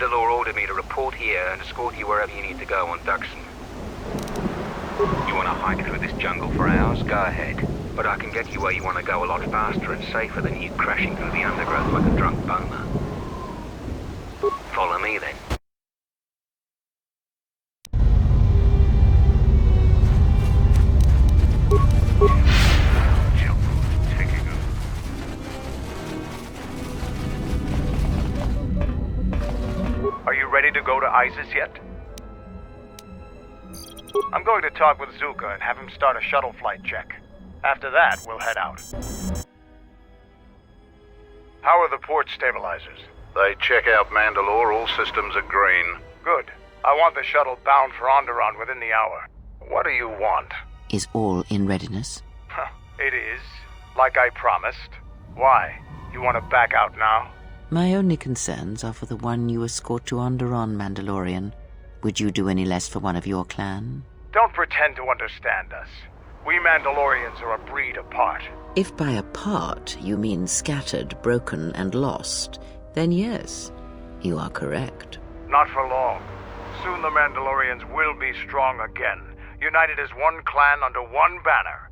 Mandalore ordered me to report here and escort you wherever you need to go on Duxon. You want to hike through this jungle for hours? Go ahead. But I can get you where you want to go a lot faster and safer than you crashing through the undergrowth like a drunk boomer. Follow me then. Are you ready to go to Iziz yet? I'm going to talk with Zuka and have him start a shuttle flight check. After that, we'll head out. How are the port stabilizers? They check out Mandalore, all systems are green. Good. I want the shuttle bound for Onderon within the hour. What do you want? Is all in readiness? It is. Like I promised. Why? You want to back out now? My only concerns are for the one you escort to Onderon, Mandalorian. Would you do any less for one of your clan? Don't pretend to understand us. We Mandalorians are a breed apart. If by apart you mean scattered, broken, and lost, then yes, you are correct. Not for long. Soon the Mandalorians will be strong again, united as one clan under one banner.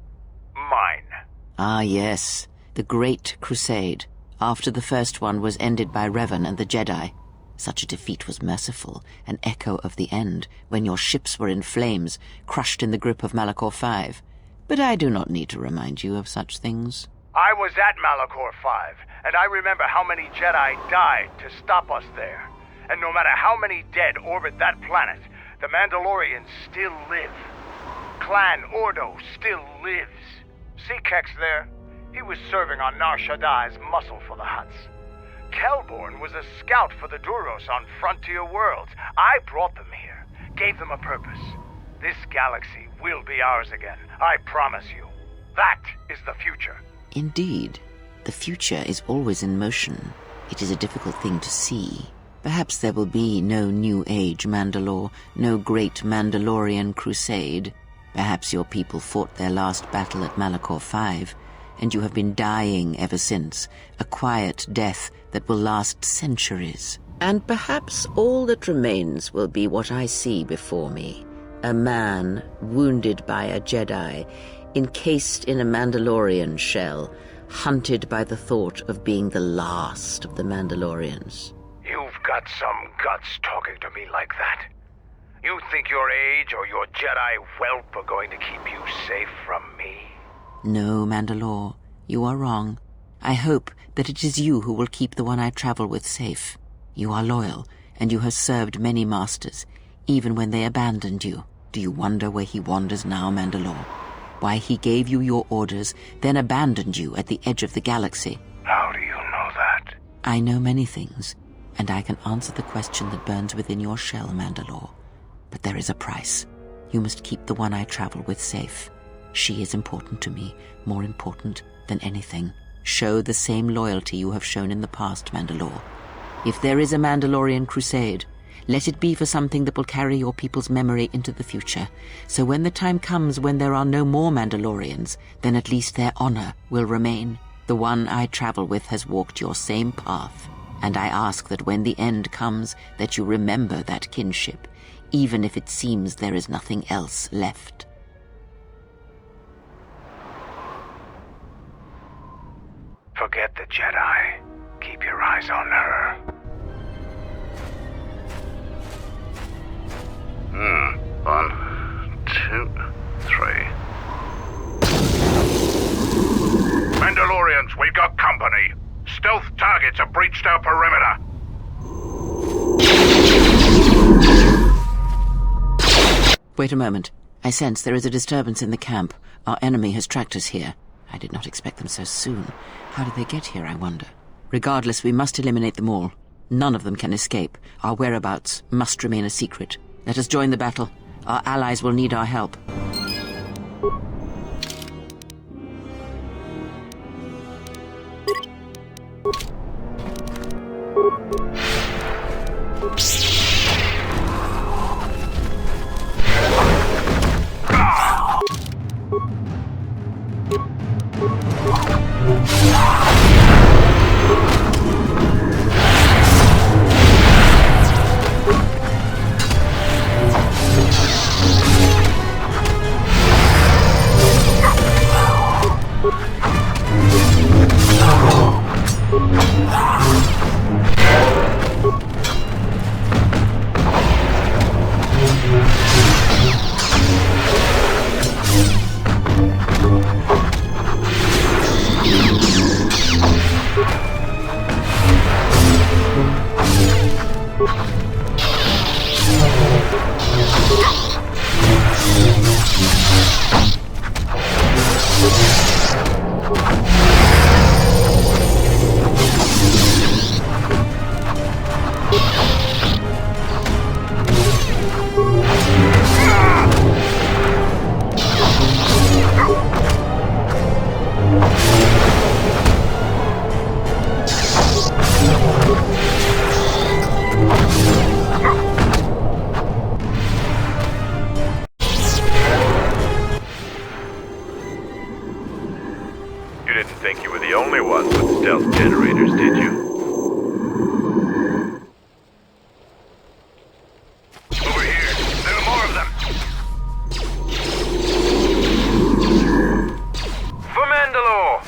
Mine. Ah, yes, the Great Crusade, after the first one was ended by Revan and the Jedi. Such a defeat was merciful, an echo of the end, when your ships were in flames, crushed in the grip of Malachor V. But I do not need to remind you of such things. I was at Malachor V, and I remember how many Jedi died to stop us there. And no matter how many dead orbit that planet, the Mandalorians still live. Clan Ordo still lives. See Kex there? He was serving on Nar Shaddai's muscle for the Hutts. Kelborn was a scout for the Duros on Frontier Worlds. I brought them here, gave them a purpose. This galaxy will be ours again, I promise you. That is the future. Indeed. The future is always in motion. It is a difficult thing to see. Perhaps there will be no New Age Mandalore, no great Mandalorian crusade. Perhaps your people fought their last battle at Malachor V, and you have been dying ever since, a quiet death that will last centuries. And perhaps all that remains will be what I see before me. A man wounded by a Jedi, encased in a Mandalorian shell, hunted by the thought of being the last of the Mandalorians. You've got some guts talking to me like that. You think your age or your Jedi whelp are going to keep you safe from me? No, Mandalore, you are wrong. I hope that it is you who will keep the one I travel with safe. You are loyal, and you have served many masters, even when they abandoned you. Do you wonder where he wanders now, Mandalore? Why he gave you your orders, then abandoned you at the edge of the galaxy? How do you know that? I know many things, and I can answer the question that burns within your shell, Mandalore. But there is a price. You must keep the one I travel with safe. She is important to me, more important than anything. Show the same loyalty you have shown in the past, Mandalore. If there is a Mandalorian crusade, let it be for something that will carry your people's memory into the future. So when the time comes when there are no more Mandalorians, then at least their honor will remain. The one I travel with has walked your same path, and I ask that when the end comes, that you remember that kinship, even if it seems there is nothing else left. Forget the Jedi. Keep your eyes on her. 1, 2, 3. Mandalorians, we've got company. Stealth targets have breached our perimeter. Wait a moment. I sense there is a disturbance in the camp. Our enemy has tracked us here. I did not expect them so soon. How did they get here, I wonder? Regardless, we must eliminate them all. None of them can escape. Our whereabouts must remain a secret. Let us join the battle. Our allies will need our help. didn't think you were the only ones with stealth generators, did you? Over here. There are more of them. For Mandalore!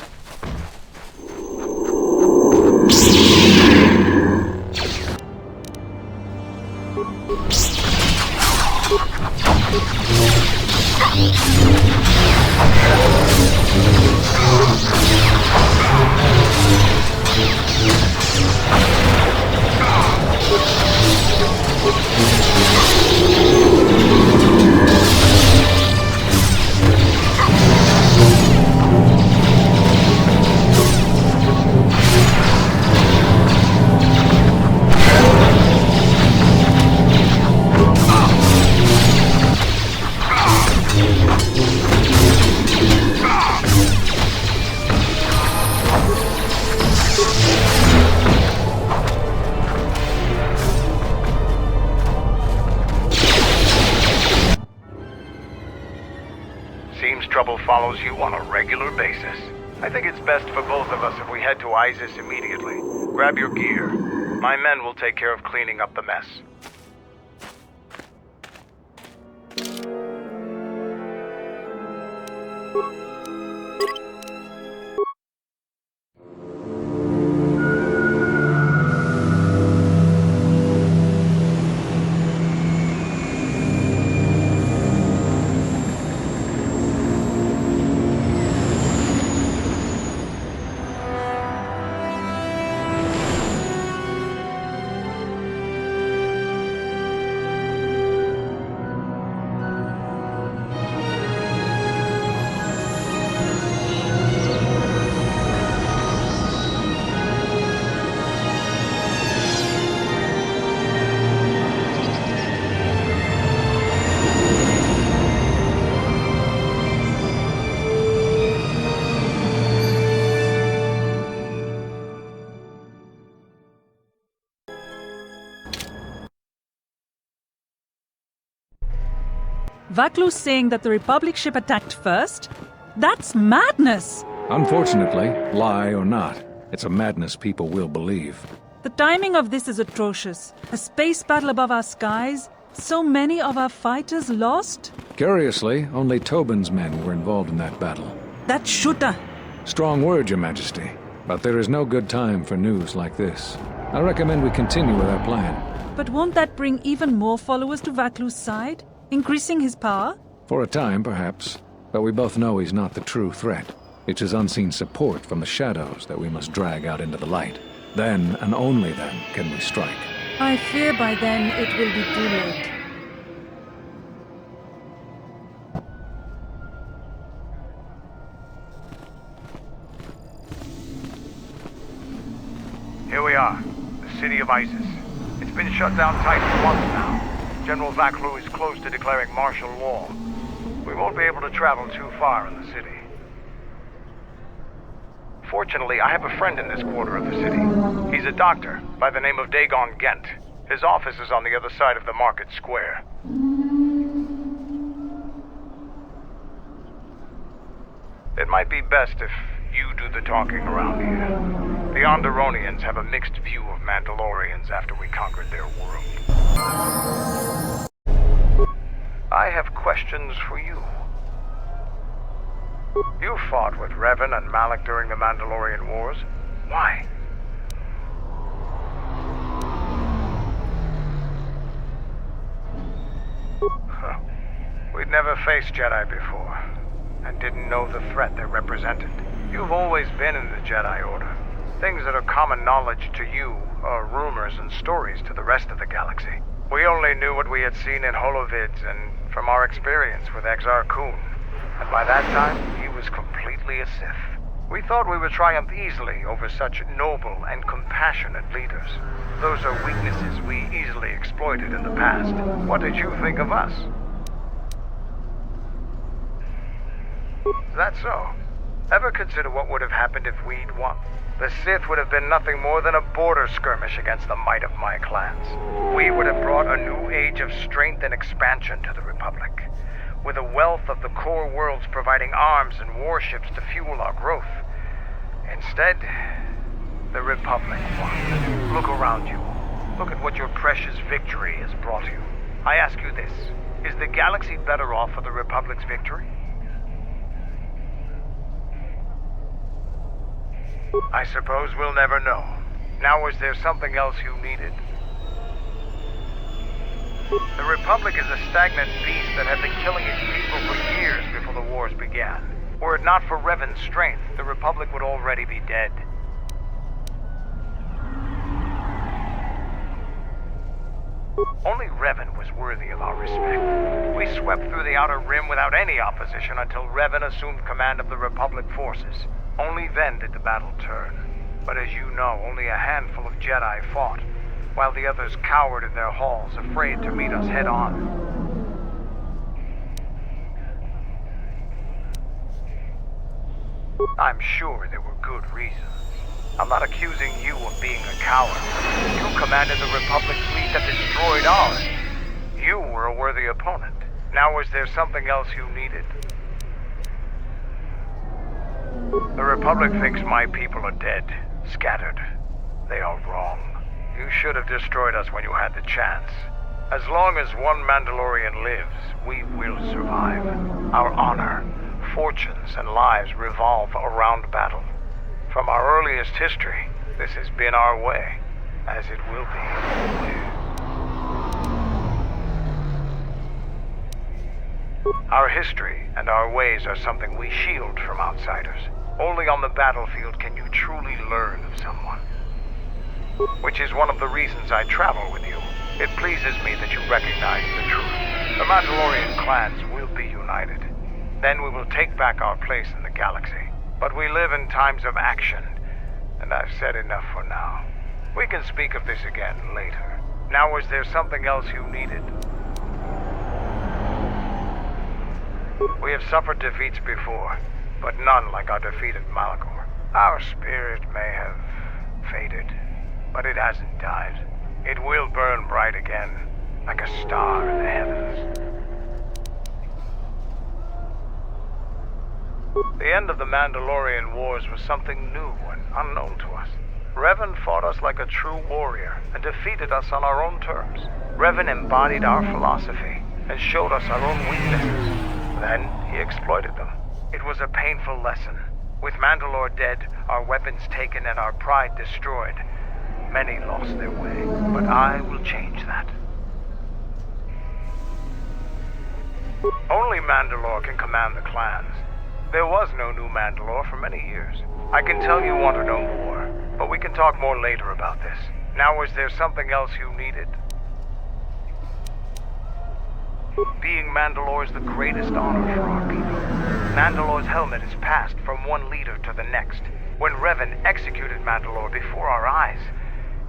Seems trouble follows you on a regular basis. I think it's best for both of us if we head to Iziz immediately. Grab your gear. My men will take care of cleaning up the mess. Vaklu's saying that the Republic ship attacked first? That's madness! Unfortunately, lie or not, it's a madness people will believe. The timing of this is atrocious. A space battle above our skies, so many of our fighters lost? Curiously, only Tobin's men were involved in that battle. That shooter! Strong word, Your Majesty, but there is no good time for news like this. I recommend we continue with our plan. But won't that bring even more followers to Vaklu's side? Increasing his power? For a time, perhaps, but we both know he's not the true threat. It's his unseen support from the shadows that we must drag out into the light. Then, and only then, can we strike. I fear by then it will be too late. Here we are, the City of Iziz. It's been shut down tight for months now. General Vaklu is close to declaring martial law. We won't be able to travel too far in the city. Fortunately, I have a friend in this quarter of the city. He's a doctor by the name of Dagon Gent. His office is on the other side of the market square. It might be best if you do the talking around here. The Onderonians have a mixed view of Mandalorians after we conquered their world. I have questions for you. You fought with Revan and Malak during the Mandalorian Wars. Why? Huh. We'd never faced Jedi before, and didn't know the threat they represented. You've always been in the Jedi Order. Things that are common knowledge to you are rumors and stories to the rest of the galaxy. We only knew what we had seen in holovids and from our experience with Exar Kun. And by that time, he was completely a Sith. We thought we would triumph easily over such noble and compassionate leaders. Those are weaknesses we easily exploited in the past. What did you think of us? Is that so? Ever consider what would have happened if we'd won? The Sith would have been nothing more than a border skirmish against the might of my clans. We would have brought a new age of strength and expansion to the Republic, with a wealth of the core worlds providing arms and warships to fuel our growth. Instead, the Republic won. Look around you. Look at what your precious victory has brought you. I ask you this. Is the galaxy better off for the Republic's victory? I suppose we'll never know. Now, is there something else you needed? The Republic is a stagnant beast that had been killing its people for years before the wars began. Were it not for Revan's strength, the Republic would already be dead. Only Revan was worthy of our respect. We swept through the Outer Rim without any opposition until Revan assumed command of the Republic forces. Only then did the battle turn. But as you know, only a handful of Jedi fought, while the others cowered in their halls, afraid to meet us head-on. I'm sure there were good reasons. I'm not accusing you of being a coward. You commanded the Republic fleet that destroyed ours. You were a worthy opponent. Now, is there something else you needed? The Republic thinks my people are dead, scattered. They are wrong. You should have destroyed us when you had the chance. As long as one Mandalorian lives, we will survive. Our honor, fortunes, and lives revolve around battle. From our earliest history, this has been our way, as it will be always. Our history and our ways are something we shield from outsiders. Only on the battlefield can you truly learn of someone. Which is one of the reasons I travel with you. It pleases me that you recognize the truth. The Mandalorian clans will be united. Then we will take back our place in the galaxy. But we live in times of action, and I've said enough for now. We can speak of this again later. Now, is there something else you needed? We have suffered defeats before, but none like our defeat at Malachor. Our spirit may have faded, but it hasn't died. It will burn bright again, like a star in the heavens. The end of the Mandalorian Wars was something new and unknown to us. Revan fought us like a true warrior and defeated us on our own terms. Revan embodied our philosophy and showed us our own weaknesses. Then he exploited them. It was a painful lesson. With Mandalore dead, our weapons taken, and our pride destroyed, many lost their way. But I will change that. Only Mandalore can command the clans. There was no new Mandalore for many years. I can tell you want to know more, but we can talk more later about this. Now, is there something else you needed? Being Mandalore is the greatest honor for our people. Mandalore's helmet is passed from one leader to the next. When Revan executed Mandalore before our eyes,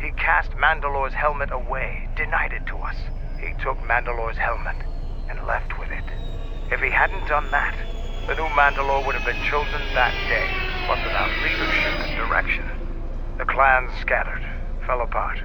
he cast Mandalore's helmet away, denied it to us. He took Mandalore's helmet and left with it. If he hadn't done that, the new Mandalore would have been chosen that day, but without leadership and direction. The clans scattered, fell apart.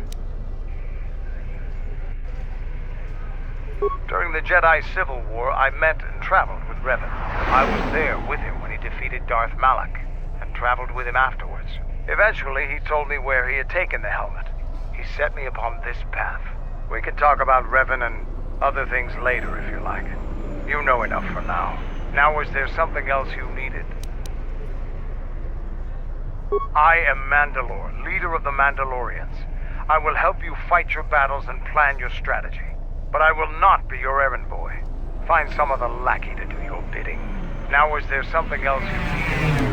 During the Jedi Civil War, I met and traveled with Revan. I was there with him when he defeated Darth Malak, and traveled with him afterwards. Eventually, he told me where he had taken the helmet. He set me upon this path. We can talk about Revan and other things later if you like. You know enough for now. Now, is there something else you needed? I am Mandalore, leader of the Mandalorians. I will help you fight your battles and plan your strategy. But I will not be your errand boy. Find some other lackey to do your bidding. Now, is there something else you needed?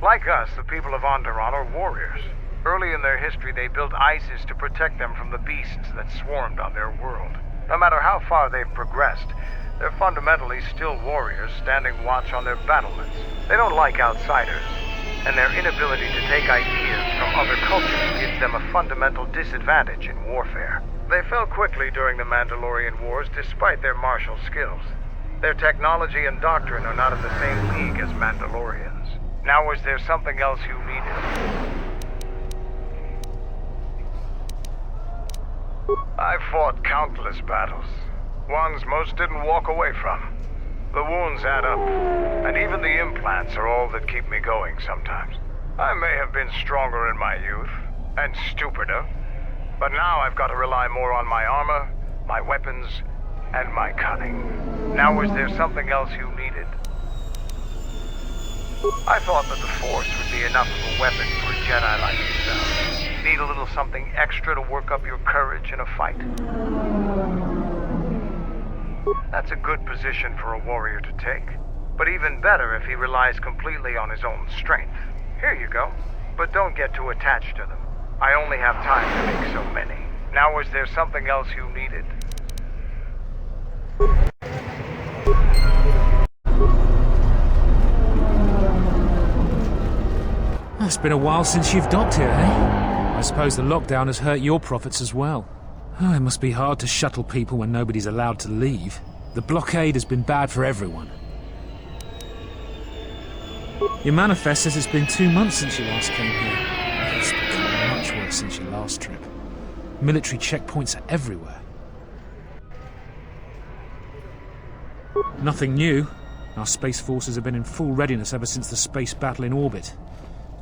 Like us, the people of Onderon are warriors. Early in their history, they built Iziz to protect them from the beasts that swarmed on their world. No matter how far they've progressed, they're fundamentally still warriors standing watch on their battlements. They don't like outsiders, and their inability to take ideas from other cultures gives them a fundamental disadvantage in warfare. They fell quickly during the Mandalorian Wars despite their martial skills. Their technology and doctrine are not in the same league as Mandalorians. Now, is there something else you needed? I fought countless battles, ones most didn't walk away from. The wounds bones add up, and even the implants are all that keep me going sometimes. I may have been stronger in my youth, and stupider, but now I've got to rely more on my armor, my weapons, and my cunning. Now, is there something else you needed? I thought that the Force would be enough of a weapon for a Jedi like yourself. Need a little something extra to work up your courage in a fight? That's a good position for a warrior to take, but even better if he relies completely on his own strength. Here you go, but don't get too attached to them. I only have time to make so many. Now, is there something else you needed? It's been a while since you've docked here, eh? I suppose the lockdown has hurt your profits as well. Oh, it must be hard to shuttle people when nobody's allowed to leave. The blockade has been bad for everyone. Your manifest says it's been 2 months since you last came here. It's become much worse since your last trip. Military checkpoints are everywhere. Nothing new. Our space forces have been in full readiness ever since the space battle in orbit.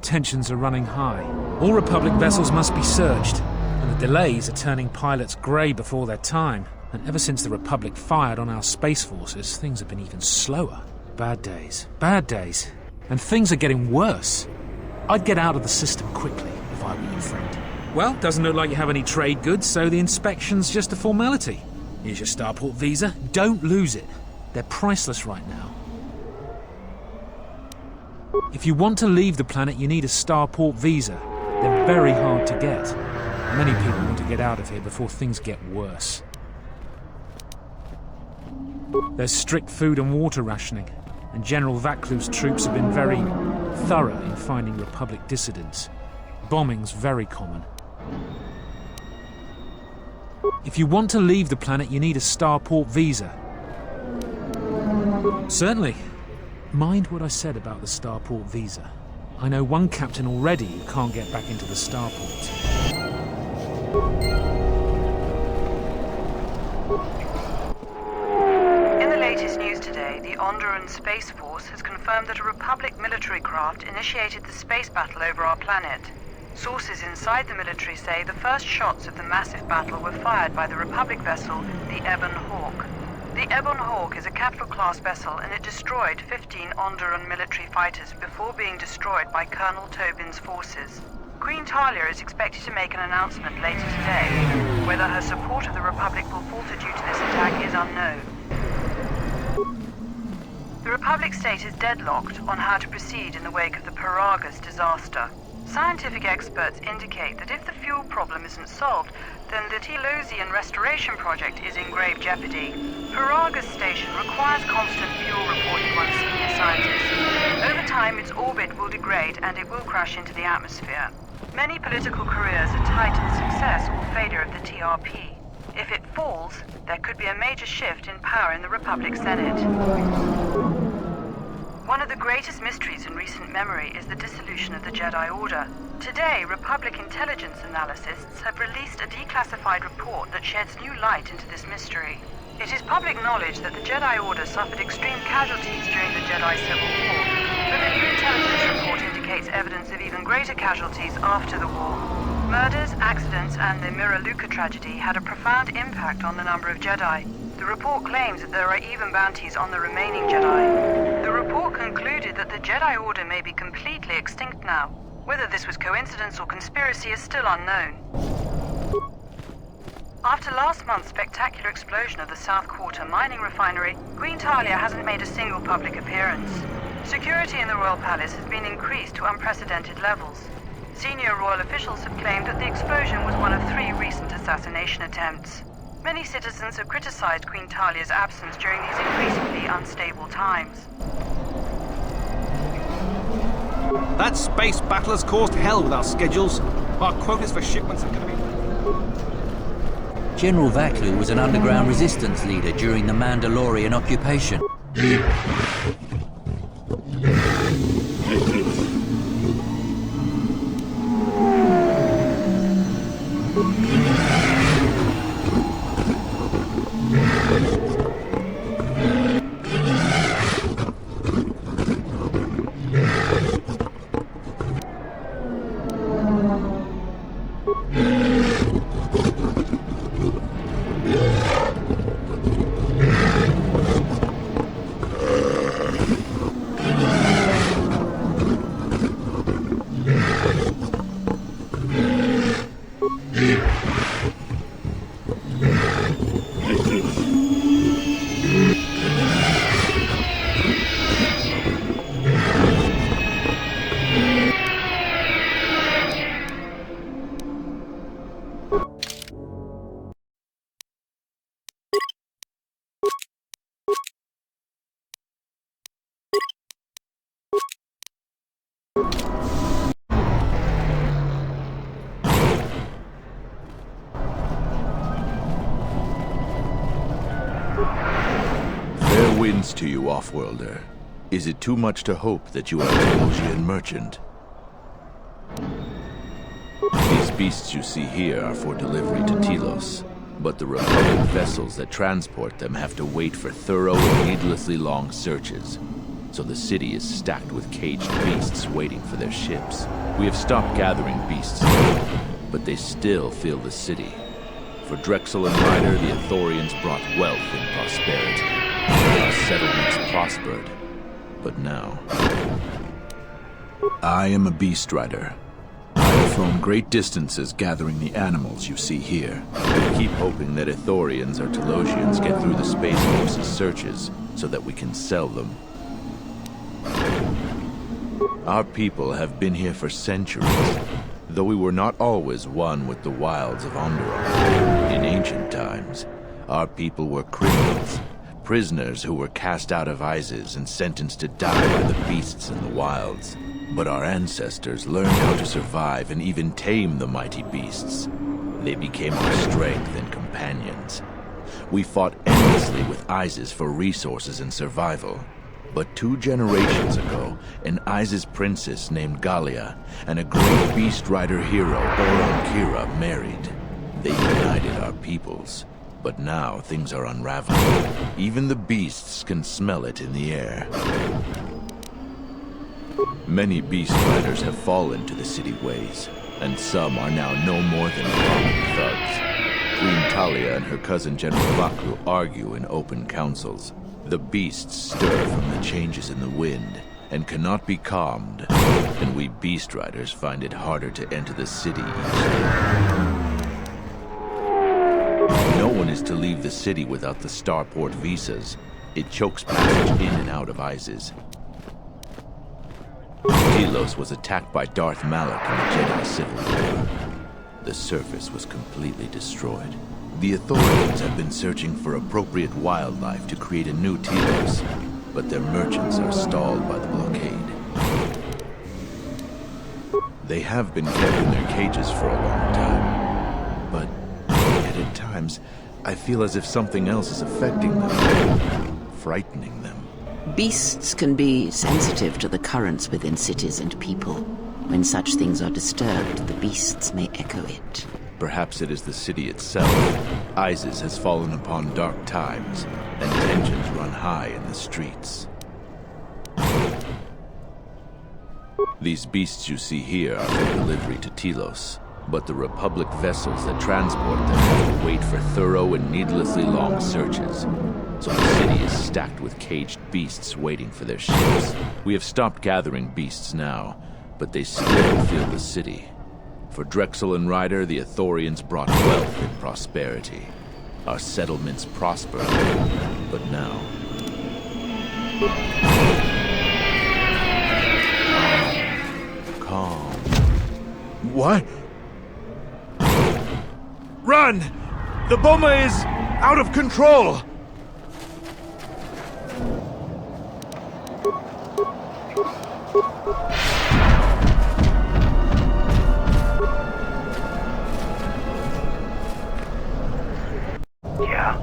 Tensions are running high. All Republic vessels must be searched, and the delays are turning pilots grey before their time. And ever since the Republic fired on our space forces, things have been even slower. Bad days. Bad days. And things are getting worse. I'd get out of the system quickly if I were your friend. Well, doesn't look like you have any trade goods, so the inspection's just a formality. Here's your starport visa. Don't lose it. They're priceless right now. If you want to leave the planet, you need a starport visa. They're very hard to get. Many people want to get out of here before things get worse. There's strict food and water rationing, and General Vaclu's troops have been very thorough in finding Republic dissidents. Bombing's very common. If you want to leave the planet, you need a starport visa. Certainly. Mind what I said about the starport visa. I know one captain already who can't get back into the starport. In the latest news today, the Onderon Space Force has confirmed that a Republic military craft initiated the space battle over our planet. Sources inside the military say the first shots of the massive battle were fired by the Republic vessel, the Ebon Hawk. The Ebon Hawk is a capital-class vessel, and it destroyed 15 Onderon military fighters before being destroyed by Colonel Tobin's forces. Queen Talia is expected to make an announcement later today. Whether her support of the Republic will falter due to this attack is unknown. The Republic state is deadlocked on how to proceed in the wake of the Paragas disaster. Scientific experts indicate that if the fuel problem isn't solved, then the Telosian restoration project is in grave jeopardy. Paragas station requires constant fuel reporting by senior scientists. Over time, its orbit will degrade and it will crash into the atmosphere. Many political careers are tied to the success or failure of the TRP. If it falls, there could be a major shift in power in the Republic Senate. One of the greatest mysteries in recent memory is the dissolution of the Jedi Order. Today, Republic intelligence analysts have released a declassified report that sheds new light into this mystery. It is public knowledge that the Jedi Order suffered extreme casualties during the Jedi Civil War, but the new intelligence report indicates evidence of even greater casualties after the war. Murders, accidents, and the Miraluka tragedy had a profound impact on the number of Jedi. The report claims that there are even bounties on the remaining Jedi. The report concluded that the Jedi Order may be completely extinct now. Whether this was coincidence or conspiracy is still unknown. After last month's spectacular explosion of the South Quarter mining refinery, Queen Talia hasn't made a single public appearance. Security in the Royal Palace has been increased to unprecedented levels. Senior royal officials have claimed that the explosion was one of 3 recent assassination attempts. Many citizens have criticized Queen Talia's absence during these increasingly unstable times. That space battle has caused hell with our schedules. Our quotas for shipments are going to be... General Vaclu was an underground resistance leader during the Mandalorian occupation. Fair winds to you, Offworlder. Is it too much to hope that you are a Telosian merchant? These beasts you see here are for delivery to Telos, but the Republic vessels that transport them have to wait for thorough and needlessly long searches. So the city is stacked with caged beasts waiting for their ships. We have stopped gathering beasts now, but they still fill the city. For Drexel and Ryder, the Ithorians brought wealth and prosperity. Our settlements prospered. But now, I am a beast rider. I have flown great distances gathering the animals you see here. We keep hoping that Ithorians or Telosians get through the Space Force's searches so that we can sell them. Our people have been here for centuries, though we were not always one with the wilds of Onderon. In ancient times, our people were criminals. Prisoners who were cast out of Iziz and sentenced to die by the beasts in the wilds. But our ancestors learned how to survive and even tame the mighty beasts. They became our strength and companions. We fought endlessly with Iziz for resources and survival. But 2 generations ago, an Iziz princess named Galia and a great beast rider hero, Kira, married. They united our peoples. But now things are unraveling. Even the beasts can smell it in the air. Many beast riders have fallen to the city ways, and some are now no more than common thugs. Queen Talia and her cousin General Vaklu argue in open councils. The beasts stir from the changes in the wind and cannot be calmed, and we beast riders find it harder to enter the city each day. No one is to leave the city without the starport visas. It chokes passage in and out of Iziz. Telos was attacked by Darth Malak in the Jedi Civil War. The surface was completely destroyed. The Ithorians have been searching for appropriate wildlife to create a new Telos, but their merchants are stalled by the blockade. They have been kept in their cages for a long time, but at times, I feel as if something else is affecting them, frightening them. Beasts can be sensitive to the currents within cities and people. When such things are disturbed, the beasts may echo it. Perhaps it is the city itself. Iziz has fallen upon dark times, and tensions run high in the streets. These beasts you see here are for delivery to Telos. But the Republic vessels that transport them have to wait for thorough and needlessly long searches. So the city is stacked with caged beasts waiting for their ships. We have stopped gathering beasts now, but they still fill the city. For Drexel and Ryder, the Ithorians brought wealth and prosperity. Our settlements prospered, but now... Calm. What? Run! The bomber is out of control! Yeah.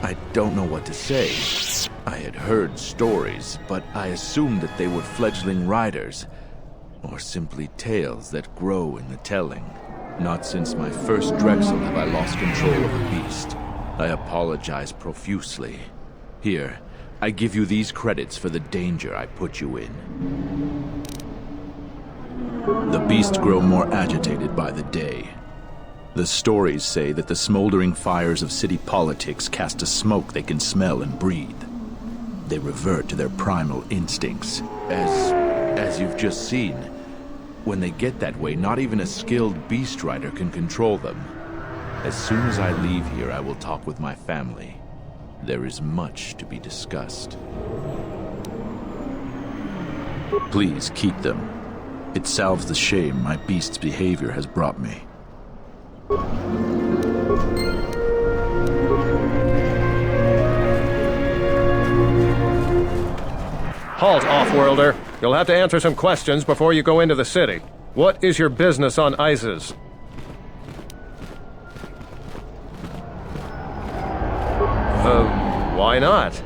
I don't know what to say. I had heard stories, but I assumed that they were fledgling riders, or simply tales that grow in the telling. Not since my first Drexel have I lost control of a beast. I apologize profusely. Here, I give you these credits for the danger I put you in. The beasts grow more agitated by the day. The stories say that the smoldering fires of city politics cast a smoke they can smell and breathe. They revert to their primal instincts, as you've just seen. When they get that way, not even a skilled beast rider can control them. As soon as I leave here, I will talk with my family. There is much to be discussed. Please keep them. It salves the shame my beast's behavior has brought me. Halt, off-worlder. You'll have to answer some questions before you go into the city. What is your business on Iziz? Why not?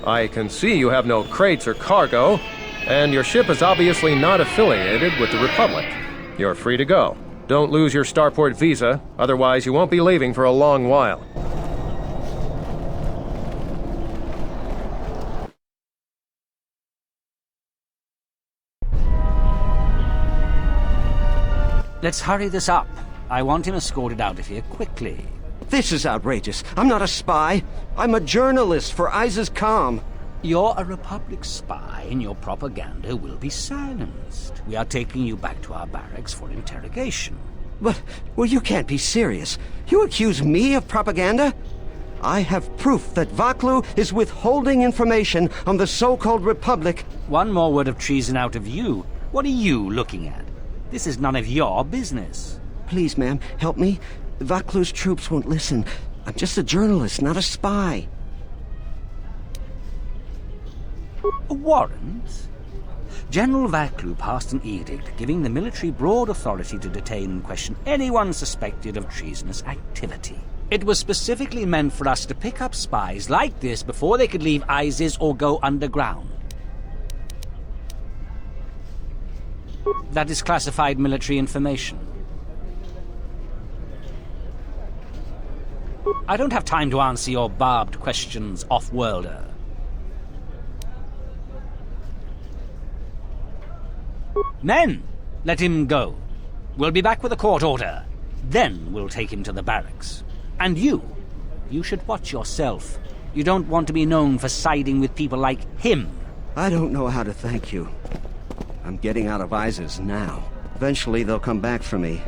I can see you have no crates or cargo, and your ship is obviously not affiliated with the Republic. You're free to go. Don't lose your starport visa, otherwise you won't be leaving for a long while. Let's hurry this up. I want him escorted out of here quickly. This is outrageous. I'm not a spy. I'm a journalist for Iziz Com. You're a Republic spy, and your propaganda will be silenced. We are taking you back to our barracks for interrogation. But, well, you can't be serious. You accuse me of propaganda? I have proof that Vaklu is withholding information on the so-called Republic. One more word of treason out of you. What are you looking at? This is none of your business. Please, ma'am, help me. Vaklu's troops won't listen. I'm just a journalist, not a spy. A warrant? General Vaklu passed an edict giving the military broad authority to detain and question anyone suspected of treasonous activity. It was specifically meant for us to pick up spies like this before they could leave Iziz or go underground. That is classified military information. I don't have time to answer your barbed questions, off-worlder. Men, let him go. We'll be back with a court order. Then we'll take him to the barracks. And you should watch yourself. You don't want to be known for siding with people like him. I don't know how to thank you. I'm getting out of Iziz now. Eventually they'll come back for me.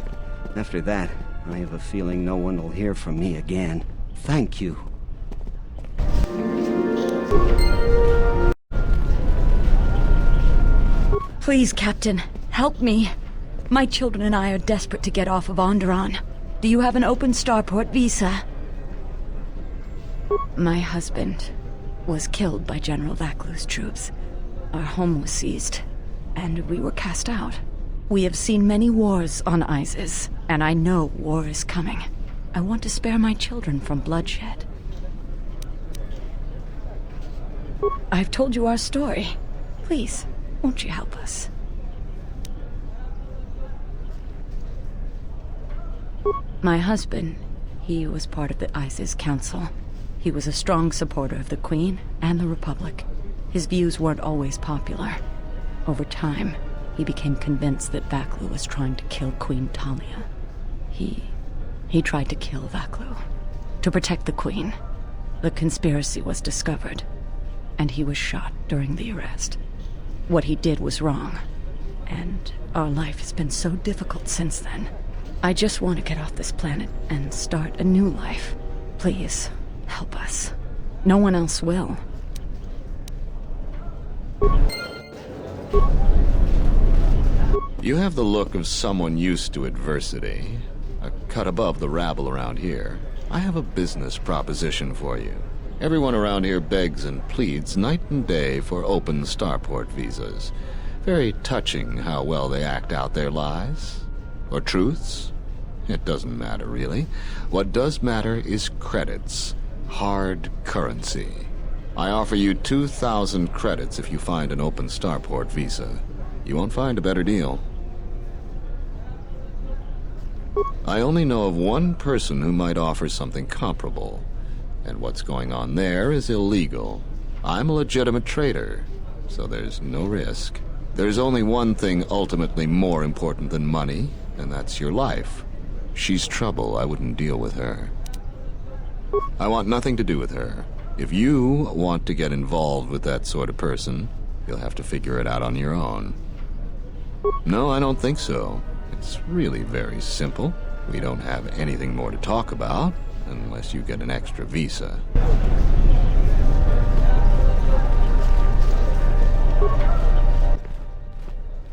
After that, I have a feeling no one will hear from me again. Thank you. Please, Captain, help me. My children and I are desperate to get off of Onderon. Do you have an open starport visa? My husband was killed by General Vaklu's troops. Our home was seized, and we were cast out. We have seen many wars on Iziz, and I know war is coming. I want to spare my children from bloodshed. I've told you our story. Please, won't you help us? My husband, he was part of the Iziz Council. He was a strong supporter of the Queen and the Republic. His views weren't always popular. Over time, he became convinced that Vaklu was trying to kill Queen Talia. He tried to kill Vaklu. To protect the Queen. The conspiracy was discovered, and he was shot during the arrest. What he did was wrong, and our life has been so difficult since then. I just want to get off this planet and start a new life. Please, help us. No one else will. You have the look of someone used to adversity, a cut above the rabble around here. I have a business proposition for you. Everyone around here begs and pleads night and day for open starport visas. Very touching how well they act out their lies. Or truths. It doesn't matter, really. What does matter is credits. Hard currency. I offer you 2,000 credits if you find an open starport visa. You won't find a better deal. I only know of one person who might offer something comparable. And what's going on there is illegal. I'm a legitimate trader, so there's no risk. There's only one thing ultimately more important than money, and that's your life. She's trouble. I wouldn't deal with her. I want nothing to do with her. If you want to get involved with that sort of person, you'll have to figure it out on your own. No, I don't think so. It's really very simple. We don't have anything more to talk about, unless you get an extra visa.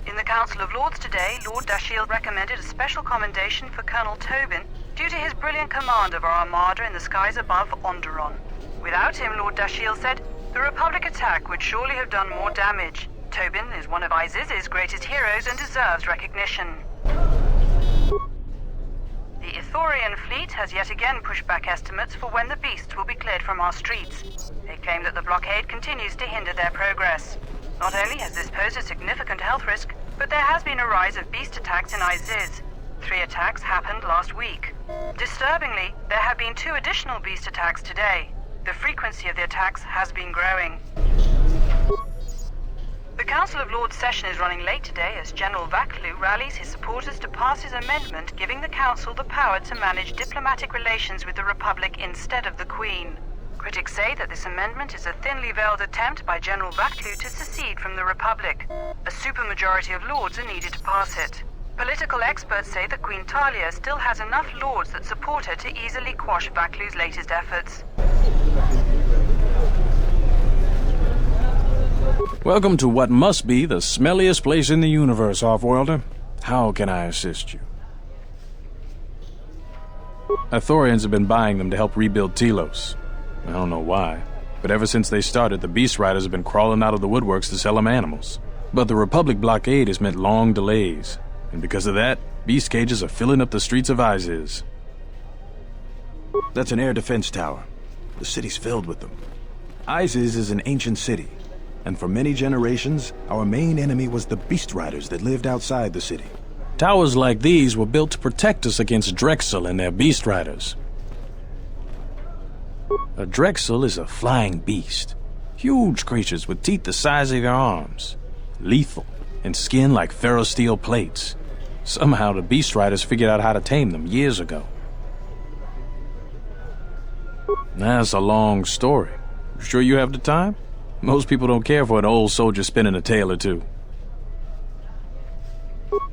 In the Council of Lords today, Lord Dashiell recommended a special commendation for Colonel Tobin due to his brilliant command of our armada in the skies above Onderon. Without him, Lord Dashiell said, the Republic attack would surely have done more damage. Tobin is one of Iziz's greatest heroes and deserves recognition. The Ithorian fleet has yet again pushed back estimates for when the beasts will be cleared from our streets. They claim that the blockade continues to hinder their progress. Not only has this posed a significant health risk, but there has been a rise of beast attacks in Iziz. 3 attacks happened last week. Disturbingly, there have been 2 additional beast attacks today. The frequency of the attacks has been growing. The Council of Lords session is running late today as General Vaklu rallies his supporters to pass his amendment giving the Council the power to manage diplomatic relations with the Republic instead of the Queen. Critics say that this amendment is a thinly veiled attempt by General Vaklu to secede from the Republic. A supermajority of Lords are needed to pass it. Political experts say that Queen Talia still has enough Lords that support her to easily quash Vaklu's latest efforts. Welcome to what must be the smelliest place in the universe, Offworlder. How can I assist you? Ithorians have been buying them to help rebuild Telos. I don't know why, but ever since they started, the Beast Riders have been crawling out of the woodworks to sell them animals. But the Republic blockade has meant long delays, and because of that, beast cages are filling up the streets of Iziz. That's an air defense tower. The city's filled with them. Iziz is an ancient city, and for many generations, our main enemy was the Beast Riders that lived outside the city. Towers like these were built to protect us against Drexel and their Beast Riders. A Drexel is a flying beast. Huge creatures with teeth the size of your arms. Lethal, and skin like ferrosteel plates. Somehow the Beast Riders figured out how to tame them years ago. That's a long story. Sure you have the time? Most people don't care for an old soldier spinning a tale or two.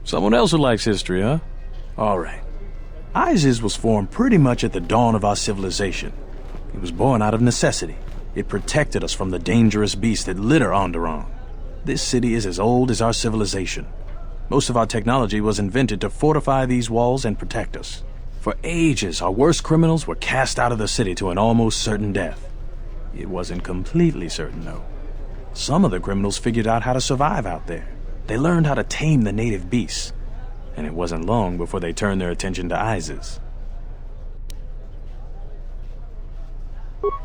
Someone else who likes history, huh? Alright. Iziz was formed pretty much at the dawn of our civilization. It was born out of necessity. It protected us from the dangerous beasts that litter Onderon. This city is as old as our civilization. Most of our technology was invented to fortify these walls and protect us. For ages, our worst criminals were cast out of the city to an almost certain death. It wasn't completely certain, though. Some of the criminals figured out how to survive out there. They learned how to tame the native beasts. And it wasn't long before they turned their attention to Iziz.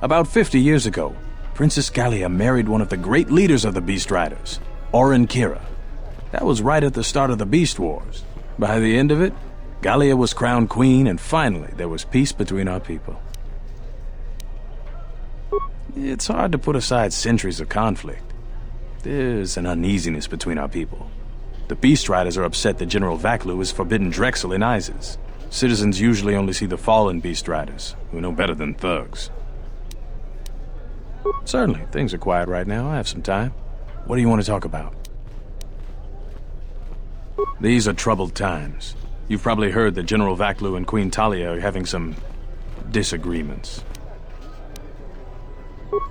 About 50 years ago, Princess Gallia married one of the great leaders of the Beast Riders, Orin Kira. That was right at the start of the Beast Wars. By the end of it, Gallia was crowned queen, and finally there was peace between our people. It's hard to put aside centuries of conflict. There's an uneasiness between our people. The Beast Riders are upset that General Vaklu has forbidden Drexel in Iziz. Citizens usually only see the fallen Beast Riders, who know better than thugs. Certainly, things are quiet right now. I have some time. What do you want to talk about? These are troubled times. You've probably heard that General Vaklu and Queen Talia are having some disagreements.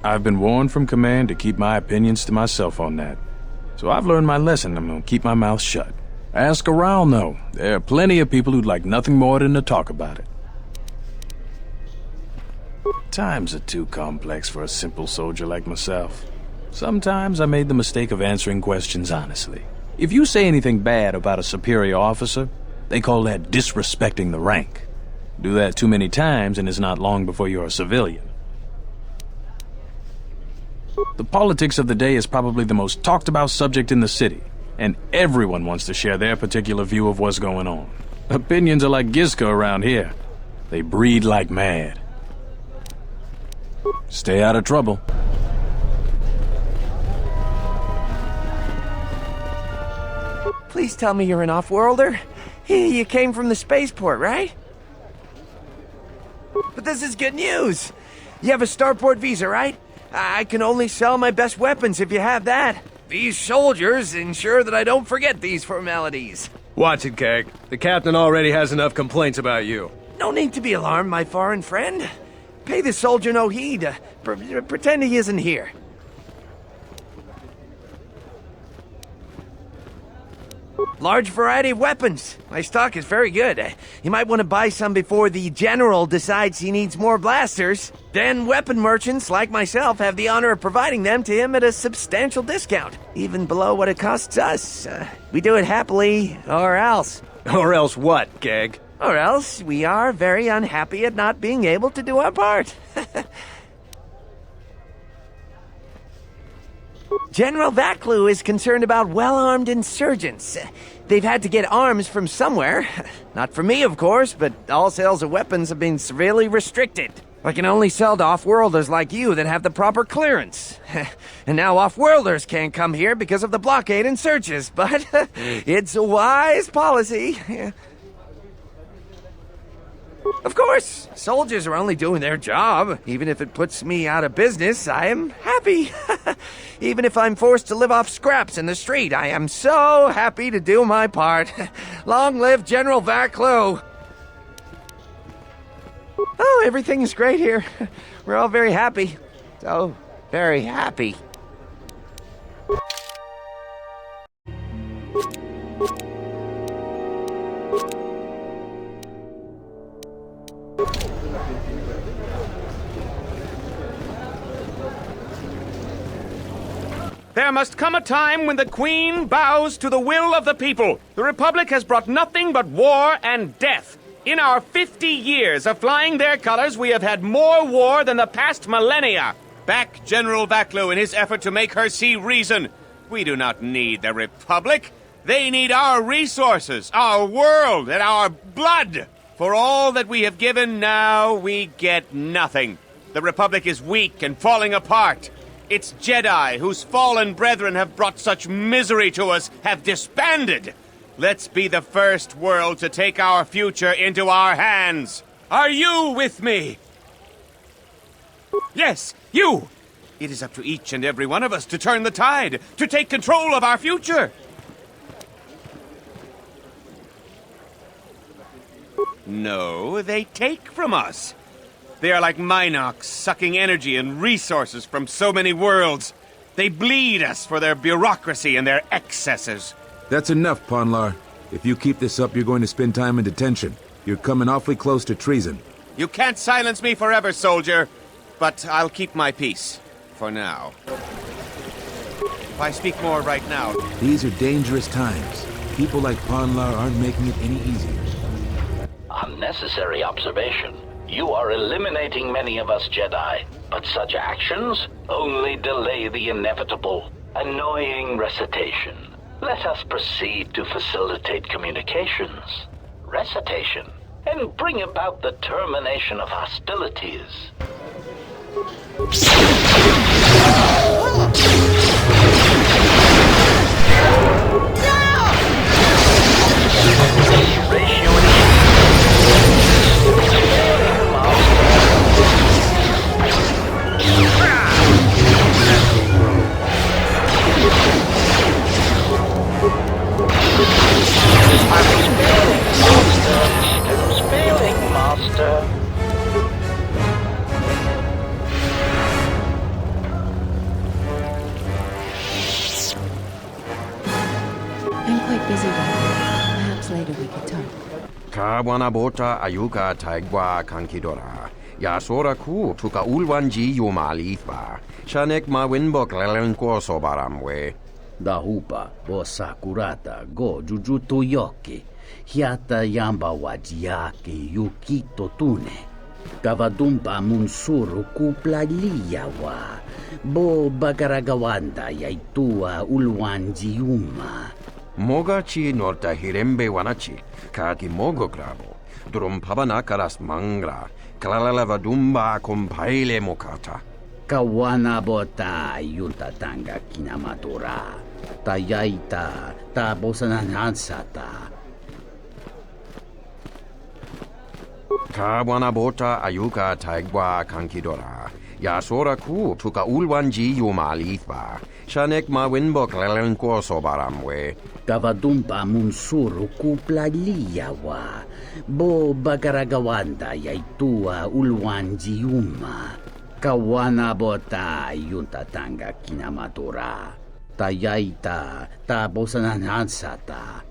I've been warned from command to keep my opinions to myself on that. So I've learned my lesson. I'm gonna keep my mouth shut. Ask around, though. There are plenty of people who'd like nothing more than to talk about it. Times are too complex for a simple soldier like myself. Sometimes I made the mistake of answering questions honestly. If you say anything bad about a superior officer, they call that disrespecting the rank. Do that too many times and it's not long before you're a civilian. The politics of the day is probably the most talked about subject in the city, and everyone wants to share their particular view of what's going on. Opinions are like Gizka around here. They breed like mad. Stay out of trouble. Please tell me you're an off-worlder. You came from the spaceport, right? But this is good news. You have a starport visa, right? I can only sell my best weapons if you have that. These soldiers ensure that I don't forget these formalities. Watch it, Keg. The captain already has enough complaints about you. No need to be alarmed, my foreign friend. Pay the soldier no heed. Pretend he isn't here. Large variety of weapons. My stock is very good. You might want to buy some before the general decides he needs more blasters. Then weapon merchants like myself have the honor of providing them to him at a substantial discount, even below what it costs us. We do it happily, or else. Or else what, Gag? Or else we are very unhappy at not being able to do our part. General Vaklu is concerned about well-armed insurgents. They've had to get arms from somewhere. Not from me, of course, but all sales of weapons have been severely restricted. I can only sell to off-worlders like you that have the proper clearance. And now off-worlders can't come here because of the blockade and searches, but it's a wise policy. Of course, soldiers are only doing their job. Even if it puts me out of business, I am happy. Even if I'm forced to live off scraps in the street, I am so happy to do my part. Long live General Vaklu! Oh, everything is great here. We're all very happy. So very happy. There must come a time when the Queen bows to the will of the people. The Republic has brought nothing but war and death. In our 50 years of flying their colors, we have had more war than the past millennia. Back General Vaklu in his effort to make her see reason. We do not need the Republic. They need our resources, our world, and our blood. For all that we have given, now we get nothing. The Republic is weak and falling apart. Its Jedi, whose fallen brethren have brought such misery to us, have disbanded. Let's be the first world to take our future into our hands. Are you with me? Yes, you! It is up to each and every one of us to turn the tide, to take control of our future. No, they take from us. They are like Minox, sucking energy and resources from so many worlds. They bleed us for their bureaucracy and their excesses. That's enough, Ponlar. If you keep this up, you're going to spend time in detention. You're coming awfully close to treason. You can't silence me forever, soldier. But I'll keep my peace. For now. If I speak more right now... These are dangerous times. People like Ponlar aren't making it any easier. Unnecessary observation. You are eliminating many of us Jedi, but such actions only delay the inevitable. Annoying recitation. Let us proceed to facilitate communications. Recitation. And bring about the termination of hostilities. I'm quite busy right now. Perhaps later we could talk. Kawana bota ayuka taigwa kankidora. Yasora ku tuka ulwanji yumalitva. Shanek mawinbok lelenko sobaramwe. Dahupa bo sakurata go jujuto yoki. Hiata yamba wajiyaki yukito tune. Kavadumpa munsuru kupla liyawa. Bo bagaragawanda yaitua ulwanji yuma. Mogachi norta hirembe wanachi. Kaki mogo grabo. Drumpabana karas mangra. Klalavadumba compaile mokata. Kawana bota yuntatanga kinamatura. Tayaita tabosananansata. Kawana bota ayuka taigwa kankidora. Yasora ku tuka ulwanji yumalitva. Shanek mawinbok lelenko sobaramwe. Kavadumpa munsuru kupla liyawa. Bo bagaragawanda yaitua ulwanji yuma. Kawana bota yuntatanga kinamatura. Tayaita tabosananansata.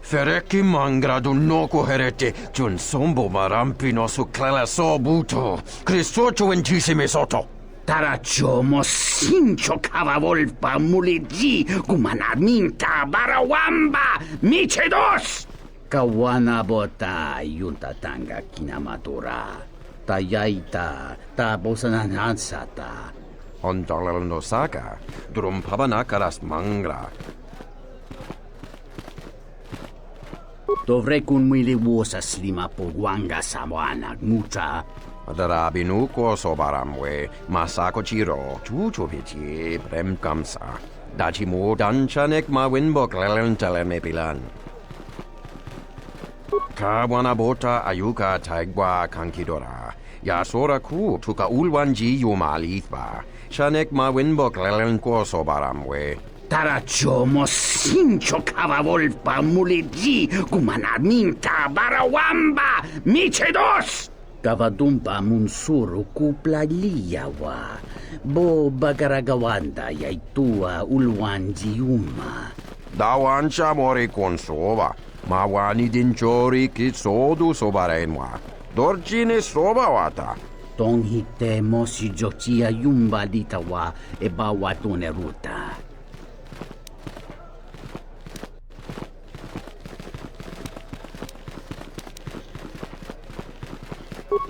Fereki mangradu noko herete jun sombo marampino su clela sobuto. Cristocho intissime soto. Tarachomo sincho cavavolpa muligi gumanarminta barawamba michedos. Kawana bota yunta tanga kinamatura. Tayaita tabosananansata. Ondalal no saga. Drum pabanakaras mangra. Dovrei kun mili vuosa slima pogwanga samoana mucha. Adarabinu ko sobaramwe masako chiro chucho pichi prem kamsa. Dachimo danchanek ma winbok lelentele mepilan. Kawana bota ayuka taigwa kankidora. Yasora ku tuka ulwanji yumalithba. Shanek ma winbok lelenko sobaramwe. Tarachomo sincho cavavolpa muligi gumanarminta barawamba michedos. Kavadumpa munsuru kuplaliyawa. Bo bagaragawanda yaitua ulwanjiuma. Dawancha mori konsova. Mawani dinchori kitsodu sobarenwa. Dorjine sobawata. Tonghite mosi jochia yumba ditawa ebawatune ruta.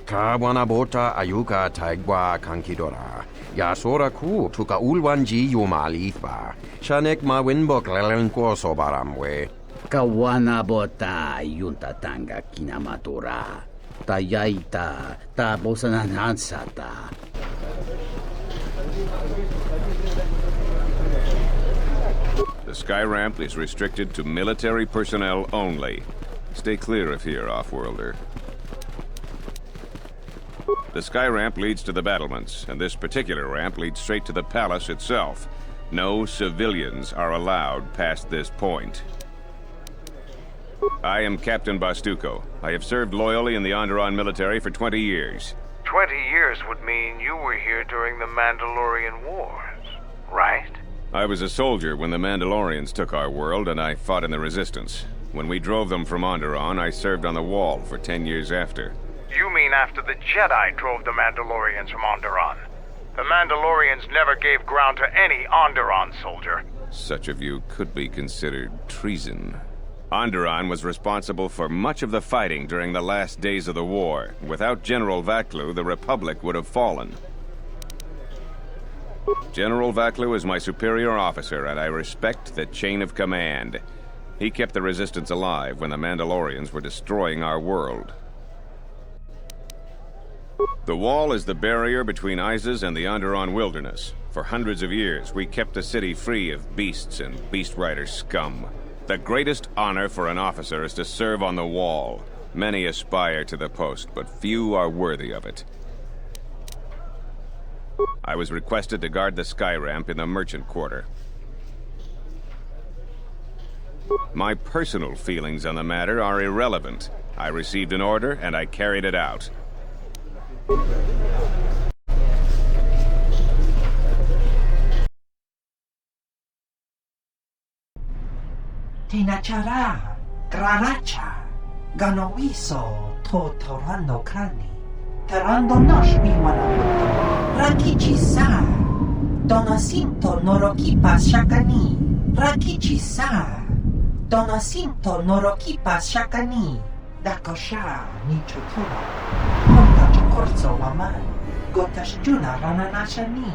Kawana bota ayuka taigwa kankidora. Yasora ku tuka ulwanji yumalithba. Shanek ma winbok lelenko sobaramwe. Kawana bota yunta tanga kinamatura. Tayaita tabosananansata. The sky ramp is restricted to military personnel only. Stay clear of here, off-worlder. The sky ramp leads to the battlements, and this particular ramp leads straight to the palace itself. No civilians are allowed past this point. I am Captain Bastuco. I have served loyally in the Onderon military for 20 years. 20 years would mean you were here during the Mandalorian Wars, right? I was a soldier when the Mandalorians took our world, and I fought in the Resistance. When we drove them from Onderon, I served on the Wall for 10 years after. You mean after the Jedi drove the Mandalorians from Onderon? The Mandalorians never gave ground to any Onderon soldier. Such of you could be considered treason. Onderon was responsible for much of the fighting during the last days of the war. Without General Vaklu, the Republic would have fallen. General Vaklu is my superior officer, and I respect the chain of command. He kept the Resistance alive when the Mandalorians were destroying our world. The Wall is the barrier between Iziz and the Onderon wilderness. For hundreds of years, we kept the city free of beasts and beast rider scum. The greatest honor for an officer is to serve on the Wall. Many aspire to the post, but few are worthy of it. I was requested to guard the sky ramp in the merchant quarter. My personal feelings on the matter are irrelevant. I received an order, and I carried it out. Tinachara, Graracha, Ganowiso, Totorando Krani, Terando Nosh Miwanamoto, Rakichi Sa, Donasinto Norokipa Shakani, Rakichi Sa, Donasinto Norokipa Shakani, Dakosha Nichutura, Monta Chokorzo Waman, Gotashjuna Rananashani,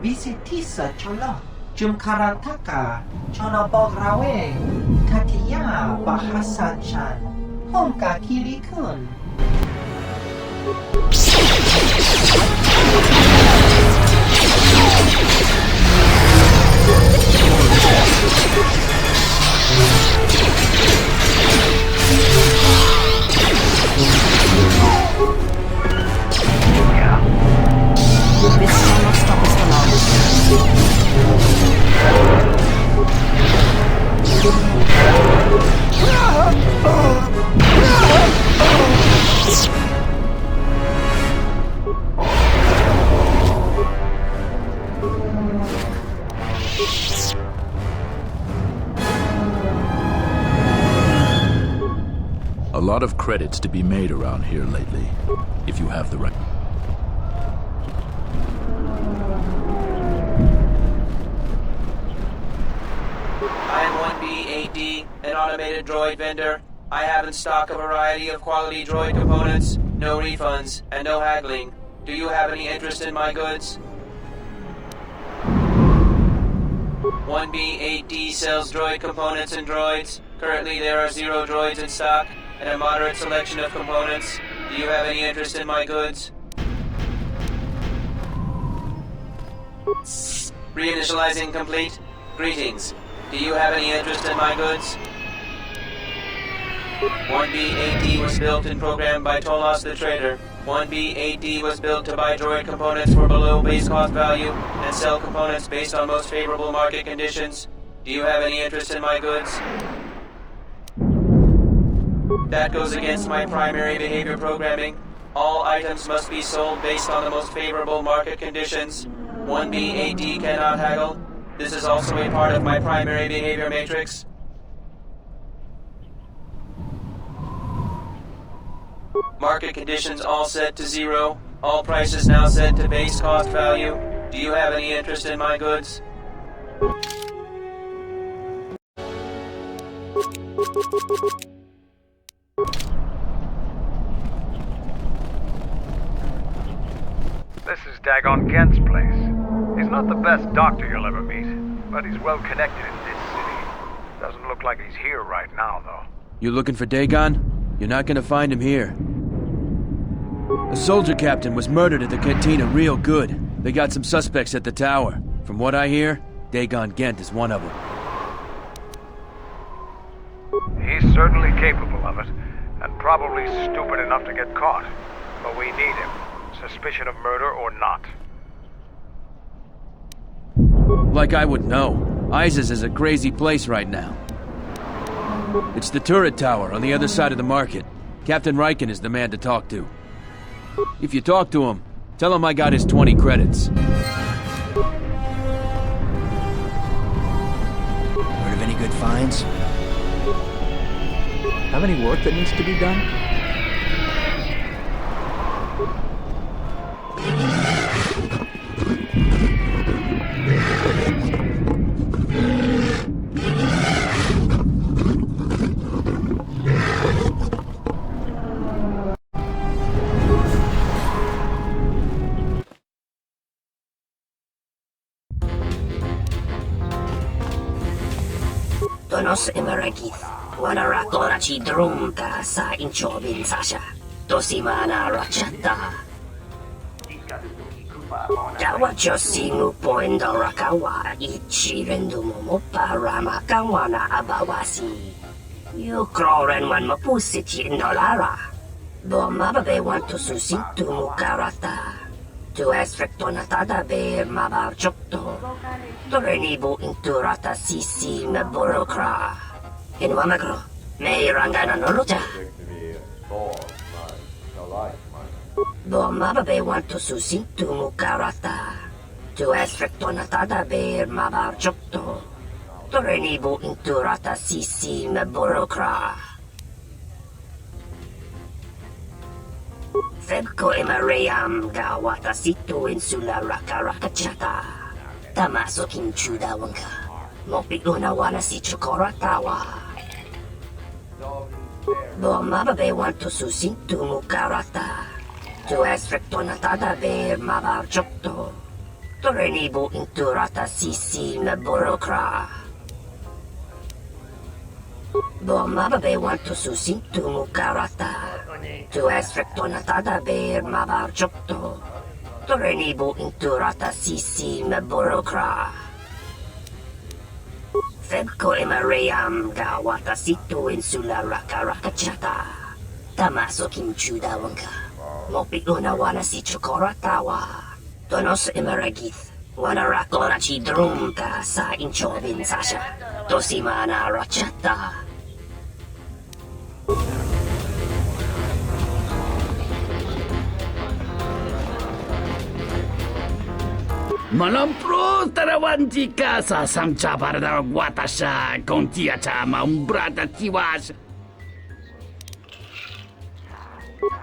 Visitisa Cholo. Jumkarantaka, Chonobograwe, Katiya Bahasan-chan, Honka Kiri-kun. This cannot stop us for long. A lot of credits to be made around here lately, if you have the right... I am 1B8D, an automated droid vendor. I have in stock a variety of quality droid components, no refunds, and no haggling. Do you have any interest in my goods? 1B8D sells droid components and droids. Currently there are 0 droids in stock, and a moderate selection of components. Do you have any interest in my goods? Reinitializing complete. Greetings. Do you have any interest in my goods? 1B8D was built and programmed by Tolos the Trader. 1B8D was built to buy droid components for below base cost value and sell components based on most favorable market conditions. Do you have any interest in my goods? That goes against my primary behavior programming. All items must be sold based on the most favorable market conditions. 1B8D cannot haggle. This is also a part of my primary behavior matrix. Market conditions all set to 0. All prices now set to base cost value. Do you have any interest in my goods? This is Dagon Kent's place. He's not the best doctor you'll ever meet, but he's well connected in this city. Doesn't look like he's here right now, though. You looking for Dagon? You're not gonna find him here. A soldier captain was murdered at the cantina real good. They got some suspects at the tower. From what I hear, Dagon Gent is one of them. He's certainly capable of it, and probably stupid enough to get caught. But we need him, suspicion of murder or not. Like I would know. Iziz is a crazy place right now. It's the turret tower on the other side of the market. Captain Riken is the man to talk to. If you talk to him, tell him I got his 20 credits. Heard of any good finds? Have any work that needs to be done? Tonos emeragith, wanarakora chi drumta sa inchobin sasha, tosimana rachata. Dawacho singu poendo rakawa, ichi rendumo para makawana abawasi. You kroren man mapusiti indolara. Bomababe want to susintu mukarata. Tu esfrektonatada be mabarchokto. Torenibu inturata sisi meborokra. Inwamagro, may rangana noluta. Bomababe want to susintu mukarata. Tu esfrektonatada be mabarchokto. Torenibu inturata sisi meborokra. Febko emareyam gawata situ insula rakarakachata. Tamasokin chudawanka. Mopiuna wana si chokoratawa. Bomababe want to susintu mukarata. Tu esfrektonatada be mabarchokto. Torenibu inturata sisi meborokra. Bomababe want to susintu mukarata. Tu esfrektonatada be mabarchokto. Torenibu inturata sisi meborokra. Febko emareyam gawata situ insula rakarakachata. Tamasokin chudawanka. Mopiuna wana si chokoratawa. Tonos emaragith. Wanarakora chi drumta sa inchobin sasha. Tosimana rachata. Malampro tarawanti casa samcha para guatasha con tiacha maumbrata tiwas.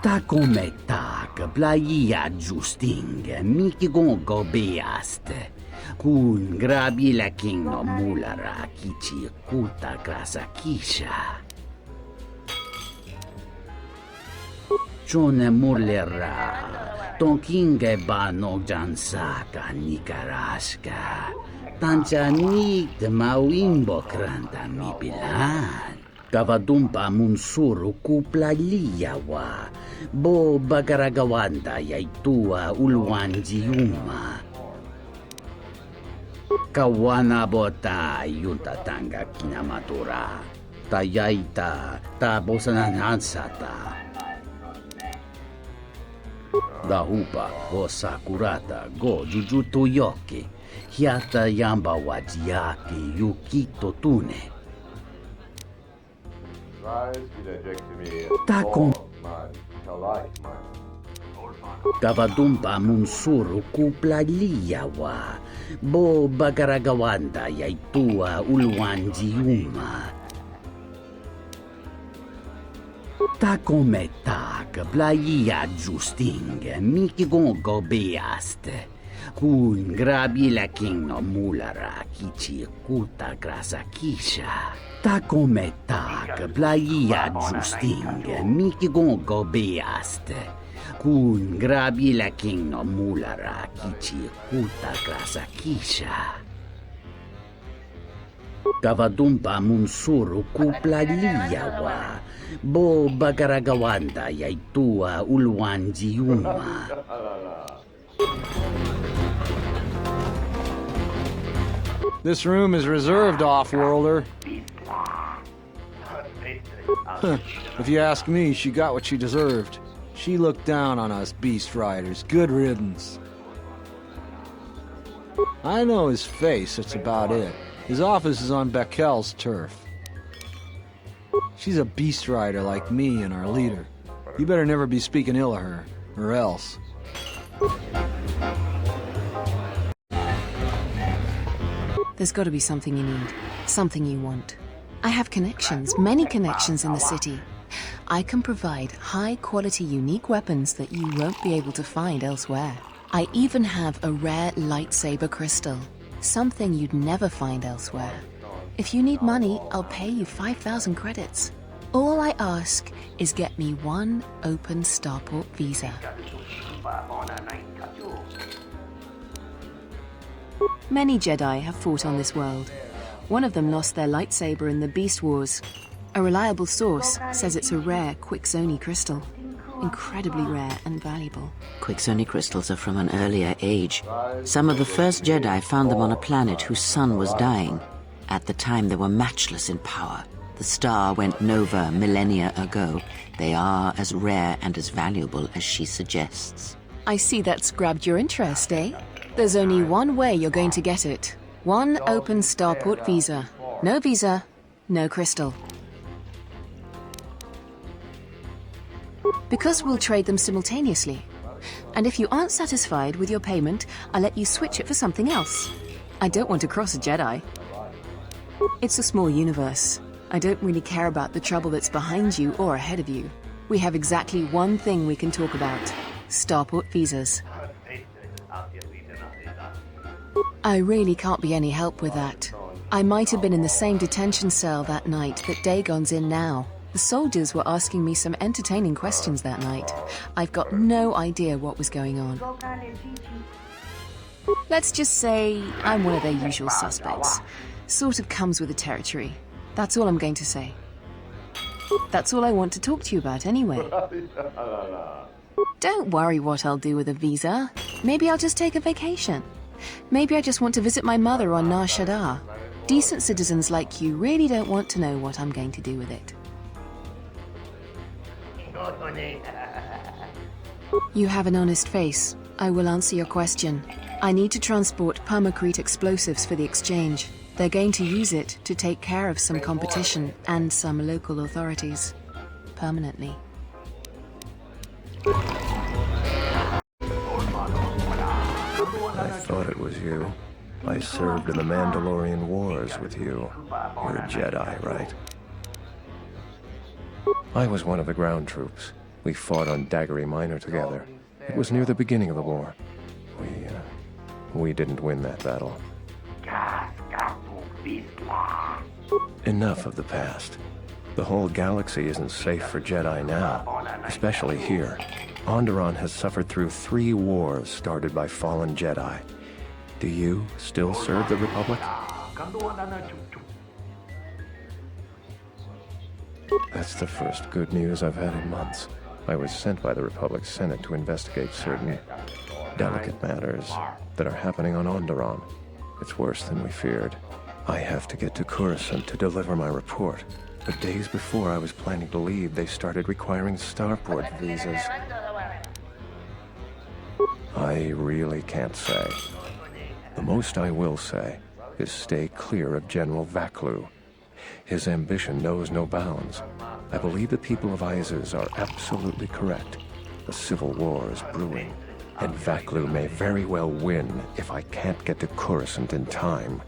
Ta come tak, playa justing, miki gongo beaste. Kun grabi la king no mulara kichi kuta grasa kisha. Chone mulera, ton kinge ba no jansaka nikaraska. Tancha nik de mawimbo kranta mi bilan. Kavadumpa munsuru kupla liyawa. Bo bagaragawanda yaitua ulwanji yuma. Kawana bota yunta tanga kinamatura. Tayaita ta bosananansata. Dahupa o sakurata go jujutu yoki. Hiata yamba wajiaki yukito tune. Takon Kavadumpa munsuru kupla liyawa. Bo bagaragawanda yaitua ulwanji yuma. Takome tak playa justing miki gongo beaste. Kun grabi la king no mulara kichi kuta grasa kisha. Takome tak playa justing miki gongo beaste. Kun grabi la king no mulara kichi kuta grasa kisha. Kavadumpa munsuru kupla liyawa. Bo bagaragawanda yaitua ulwanji yuma. This room is reserved, off-worlder. If you ask me, she got what she deserved. She looked down on us beast riders. Good riddance. I know his face, that's about it. His office is on Bekel's turf. She's a beast rider like me and our leader. You better never be speaking ill of her, or else. There's got to be something you need, something you want. I have connections, many connections in the city. I can provide high-quality, unique weapons that you won't be able to find elsewhere. I even have a rare lightsaber crystal, something you'd never find elsewhere. If you need money, I'll pay you 5,000 credits. All I ask is get me one open starport visa. Many Jedi have fought on this world. One of them lost their lightsaber in the Beast Wars. A reliable source says it's a rare Quixoni crystal. Incredibly rare and valuable. Quixoni crystals are from an earlier age. Some of the first Jedi found them on a planet whose sun was dying. At the time, they were matchless in power. The star went nova millennia ago. They are as rare and as valuable as she suggests. I see that's grabbed your interest, eh? There's only one way you're going to get it. One open starport visa. No visa, no crystal. Because we'll trade them simultaneously. And if you aren't satisfied with your payment, I'll let you switch it for something else. I don't want to cross a Jedi. It's a small universe. I don't really care about the trouble that's behind you or ahead of you. We have exactly one thing we can talk about. Starport visas. I really can't be any help with that. I might have been in the same detention cell that night that Dagon's in now. The soldiers were asking me some entertaining questions that night. I've got no idea what was going on. Let's just say I'm one of their usual suspects. Sort of comes with the territory. That's all I'm going to say. That's all I want to talk to you about anyway. Don't worry what I'll do with a visa. Maybe I'll just take a vacation. Maybe I just want to visit my mother on Nar Shaddaa. Decent citizens like you really don't want to know what I'm going to do with it. You have an honest face. I will answer your question. I need to transport permacrete explosives for the exchange. They're going to use it to take care of some competition and some local authorities. Permanently. I thought it was you. I served in the Mandalorian Wars with you. You're a Jedi, right? I was one of the ground troops. We fought on Daggery Minor together. It was near the beginning of the war. We didn't win that battle. Enough of the past. The whole galaxy isn't safe for Jedi now, especially here. Onderon has suffered through 3 wars started by fallen Jedi. Do you still serve the Republic? That's the first good news I've had in months. I was sent by the Republic Senate to investigate certain delicate matters that are happening on Onderon. It's worse than we feared. I have to get to Coruscant to deliver my report. But days before I was planning to leave, they started requiring starport visas. I really can't say. The most I will say is stay clear of General Vaklu. His ambition knows no bounds. I believe the people of Iziz are absolutely correct. A civil war is brewing, and Vaklu may very well win if I can't get to Coruscant in time.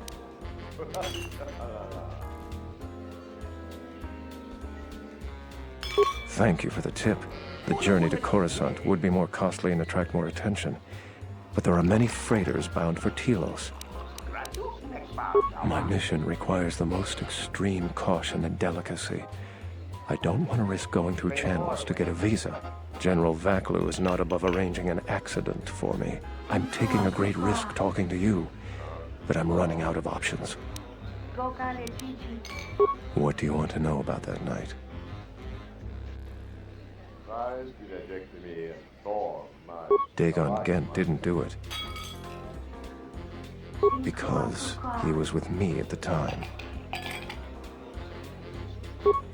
Thank you for the tip. The journey to Coruscant would be more costly and attract more attention. But there are many freighters bound for Telos. My mission requires the most extreme caution and delicacy. I don't want to risk going through channels to get a visa. General Vaklu is not above arranging an accident for me. I'm taking a great risk talking to you, but I'm running out of options. What do you want to know about that night? Dagon Gent didn't do it. Because he was with me at the time.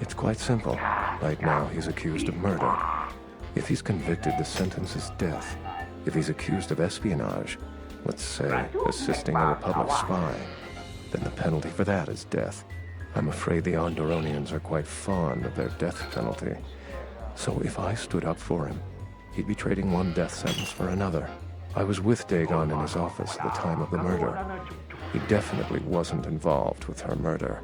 It's quite simple. Right now, he's accused of murder. If he's convicted, the sentence is death. If he's accused of espionage, let's say assisting a Republic spy, then the penalty for that is death. I'm afraid the Onderonians are quite fond of their death penalty. So if I stood up for him, he'd be trading one death sentence for another. I was with Dagon in his office at the time of the murder. He definitely wasn't involved with her murder.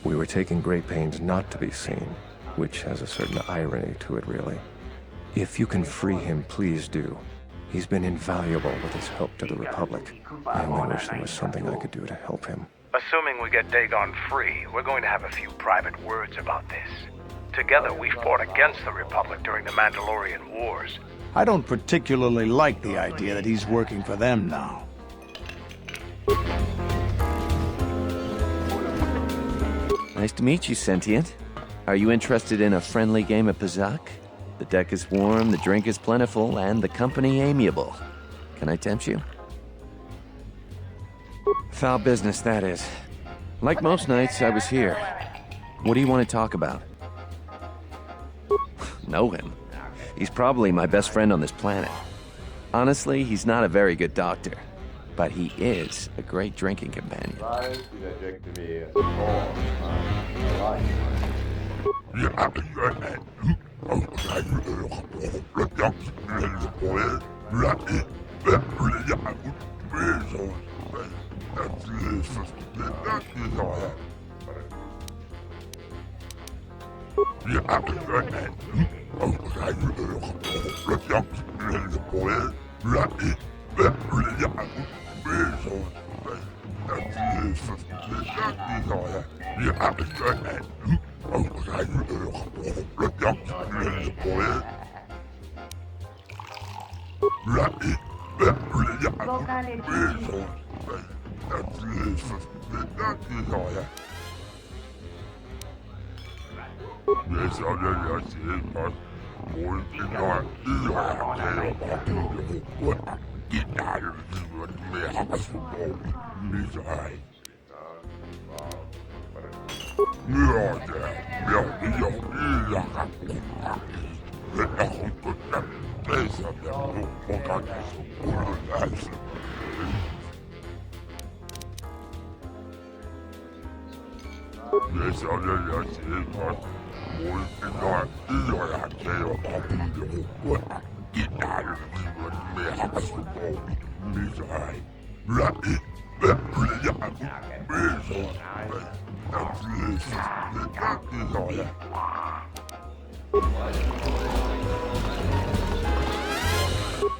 We were taking great pains not to be seen, which has a certain irony to it, really. If you can free him, please do. He's been invaluable with his help to the Republic. I only wish there was something I could do to help him. Assuming we get Dagon free, we're going to have a few private words about this. Together, we fought against the Republic during the Mandalorian Wars. I don't particularly like the idea that he's working for them now. Nice to meet you, Sentient. Are you interested in a friendly game of Pazak? The deck is warm, the drink is plentiful, and the company amiable. Can I tempt you? Foul business, that is. Like most nights, I was here. What do you want to talk about? Know him? He's probably my best friend on this planet. Honestly, he's not a very good doctor, but he is a great drinking companion.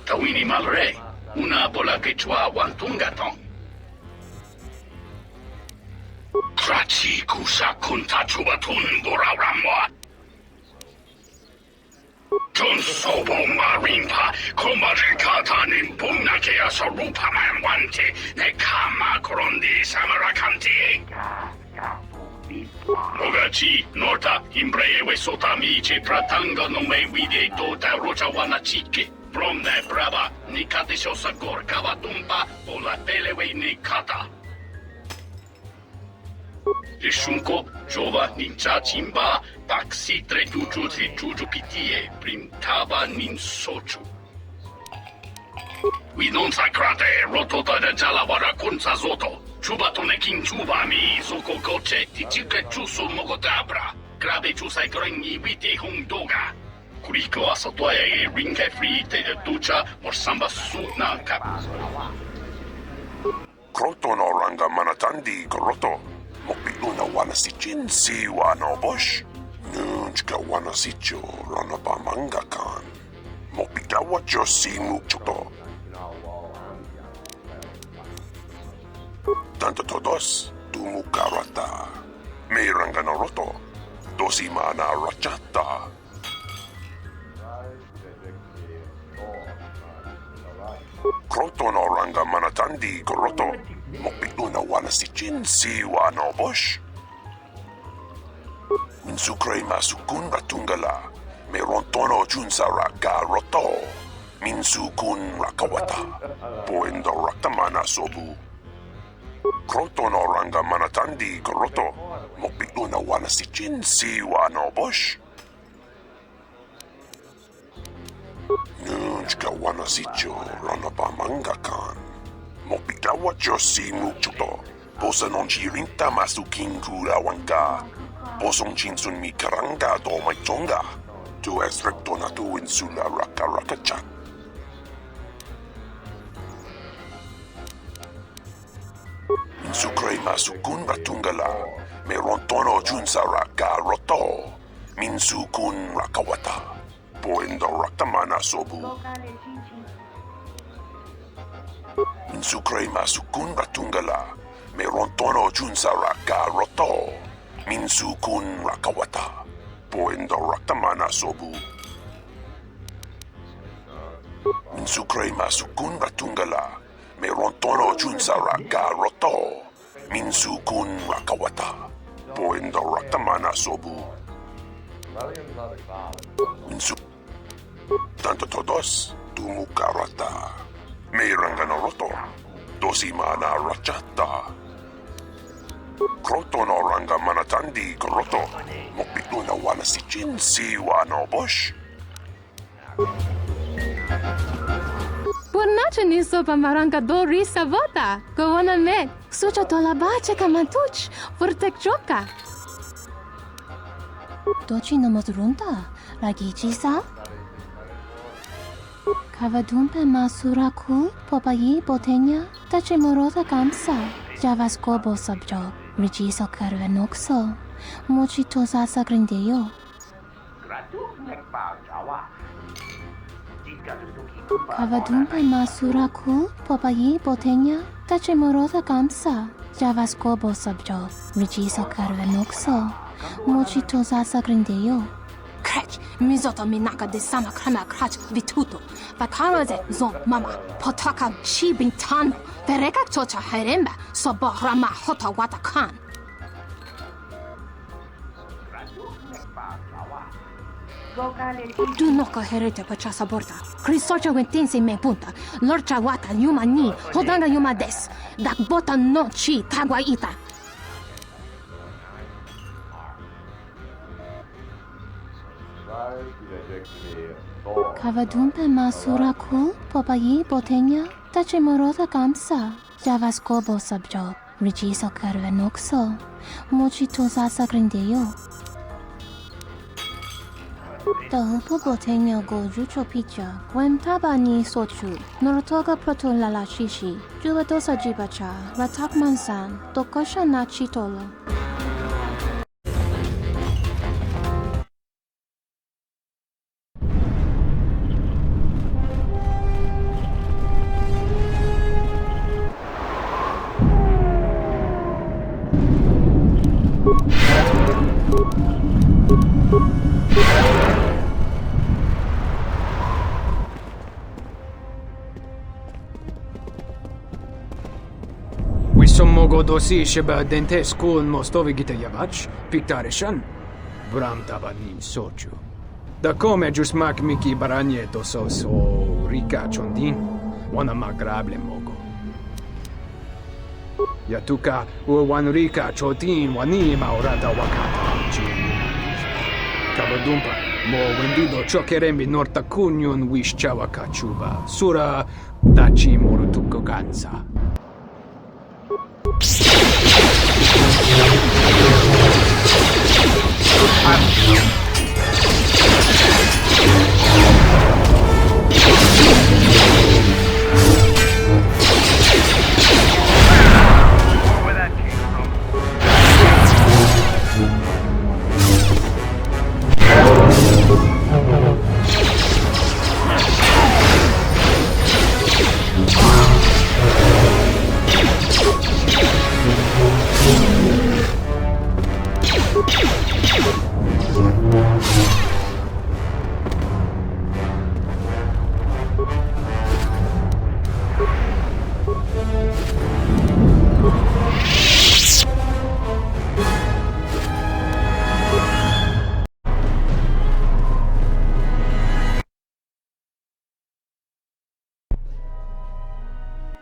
Tawini malre, una bola quechua wantungatong. Krachi kusa kunta chubatun borawamwa. Ton sobo marimpa, komarikata nimbunakea sarupa manwante, ne kama korondi samarakanti. Nogachi, Norta, Imbree, Sotami, Pratanga, no me vide tota rochawana chike. From the brava, Nikate Shosagor Kavatumpa, Ola Pelewe Nikata. Rishunko, Jova, Ninja Chimba, Taxi Trejuju, Juju Pitie, Primtaba Nin Sochu. We don't sacrate, Rotota de Jalawara Kunsa Zoto, Chubatone King Chubami, Soko Goche, Tichike Chusu Mogotabra, Grabe Chusai Grengi, Vite Hundoga. Kuriko asotoe ringe frite de ducha or samba suna kap. Kroto no ranga manatandi koroto. Mopiluna wana sichin si wano bosh. Nunchka wana sicho rana pa manga kan. Mopita wacho si muchoto. Tanto todos tumu karata. Me ranga no roto. Dosi mana rachata. Kroto no ranga manatandi koroto. Mopiluna wana sichin si wano bosh. Minsukre masukun ratungala. Merontono junsara ga roto. Minsukun rakawata. Poendo rakamana sobu. Kroto no ranga manatandi koroto. Mopiluna wana sichin si wano bosh. Nunchka wana sicho rana pa manga kan. Mopita wacho si muchoto. Posa non chirinta masukin kura wanka. Posong chinsun mi karanga do may tonga. Tu es recto na tu insula raka raka chat. Insukre masukun ratungala. Merontono junsara ga roto. Minsukun rakawata. Poendo rakamana sobu. Minsukre masukun ratungala. Merontono junsara ga roto. Minsukun rakawata. Poendo rakamana sobu. Minsukre masukun ratungala. Merontono junsara ga roto. Minsukun rakawata. Poendo rakamana sobu. Tanto todos, tumu karata. Me rangano roto. Dosi mana rachata. Kroto no ranga manatandi koroto. Mopiluna wana sichin si wano bosh. Pornacho niso pamaranga do risa vota. Kawana me. Sucha tolabache kamantuch. Vortek choka. Dochi no mozrunta. Ragichi sa? Kavadumpe masuraku, popayi botenya, tache morota kamsa, javaskobo sabjo, rigiso karvenokso, mochito sasa grindeyo. Kavadumpe masuraku, popayi botenya, tache morota kamsa, javaskobo sabjo, rigiso karvenokso, mochito sasa grindeyo. Krech, mizoto minaka de sama krama krach vituto. Vakaraze zon mama, potaka chi bintano, vereka chocha heremba, sobo rama hota wata kan. Du noka herete pachasa borta. Krisocha wentense me punta. Lorcha wata yuma ni, hodanga yuma des. Dak bota no chi tagwa ita. Kavadumpe masuraku, popayi botenya, tache morota kamsa, javaskobo sabjo, rigiso karvenokso, mochito sasa grindeyo. Tahupo botenya go jucho picha, wem tabani sochu, norotoga proto lalashishi, jubadosa jibacha, ratak mansan, tokosha na chitolo. som mogo dosi sheba dentes kun mostovi gita yavach, piktarishan, bram tabanin sochu. Da come jusmak miki baranye dosos o rika chondin, wana magrable mogo. Yatuka wan rika chotin wani maurata wakata chi. Kabadumpa, mo wendido chokerembi norta kunyun wish chawaka chuba, sura dachi morutuko gansa.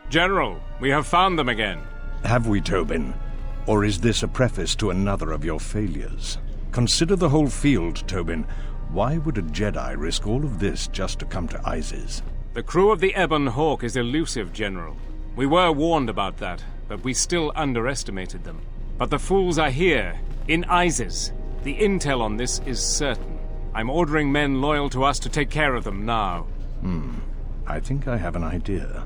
General, we have found them again. Have we, Tobin? Or is this a preface to another of your failures? Consider the whole field, Tobin. Why would a Jedi risk all of this just to come to Iziz? The crew of the Ebon Hawk is elusive, General. We were warned about that, but we still underestimated them. But the fools are here, in Iziz. The intel on this is certain. I'm ordering men loyal to us to take care of them now. I think I have an idea.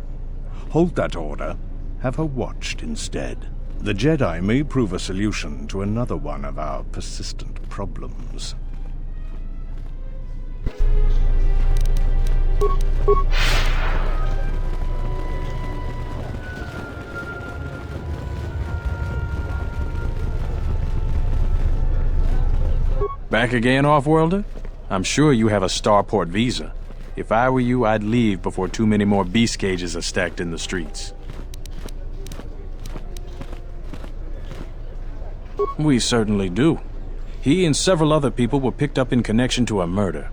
Hold that order. Have her watched instead. The Jedi may prove a solution to another one of our persistent problems. Back again, Off-Worlder? I'm sure you have a starport visa. If I were you, I'd leave before too many more beast cages are stacked in the streets. We certainly do. He and several other people were picked up in connection to a murder.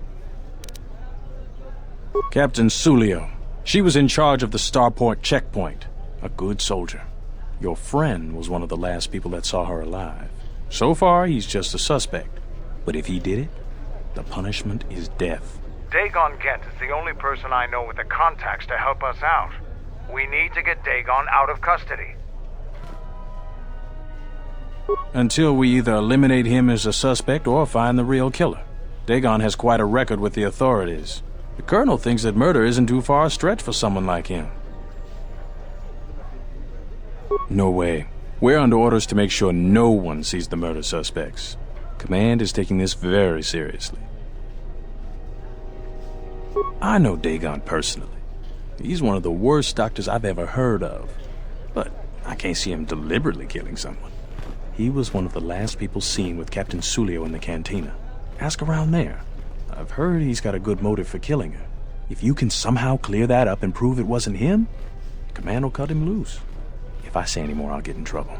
Captain Sulio. She was in charge of the starport checkpoint. A good soldier. Your friend was one of the last people that saw her alive. So far, he's just a suspect. But if he did it, the punishment is death. Dagon Kent is the only person I know with the contacts to help us out. We need to get Dagon out of custody. Until we either eliminate him as a suspect or find the real killer. Dagon has quite a record with the authorities. The Colonel thinks that murder isn't too far a stretch for someone like him. No way. We're under orders to make sure no one sees the murder suspects. Command is taking this very seriously. I know Dagon personally. He's one of the worst doctors I've ever heard of. But I can't see him deliberately killing someone. He was one of the last people seen with Captain Sulio in the cantina. Ask around there. I've heard he's got a good motive for killing her. If you can somehow clear that up and prove it wasn't him, Command will cut him loose. If I say any more, I'll get in trouble.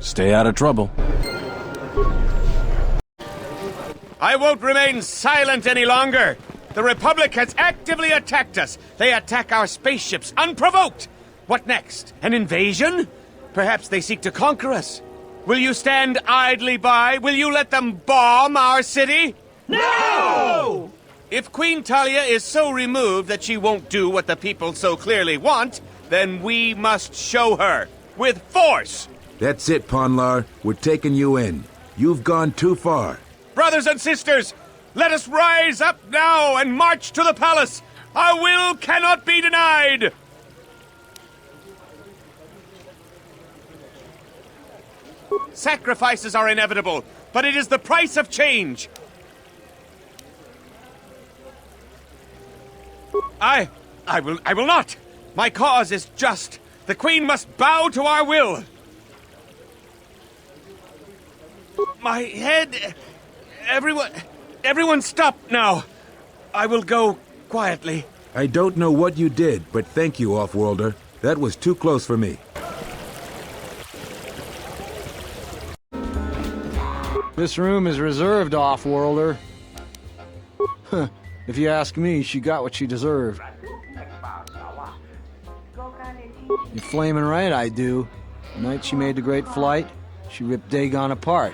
Stay out of trouble. I won't remain silent any longer. The Republic has actively attacked us. They attack our spaceships unprovoked. What next? An invasion? Perhaps they seek to conquer us. Will you stand idly by? Will you let them bomb our city? No! If Queen Talia is so removed that she won't do what the people so clearly want, then we must show her. With force! That's it, Ponlar. We're taking you in. You've gone too far. Brothers and sisters, let us rise up now and march to the palace. Our will cannot be denied. Sacrifices are inevitable, but it is the price of change. I will not. My cause is just. The Queen must bow to our will. My head... Everyone stop now. I will go quietly. I don't know what you did, but thank you, Off-Worlder. That was too close for me. This room is reserved, off-worlder. Huh. If you ask me, she got what she deserved. You're flaming right, I do. The night she made the great flight, she ripped Dagon apart.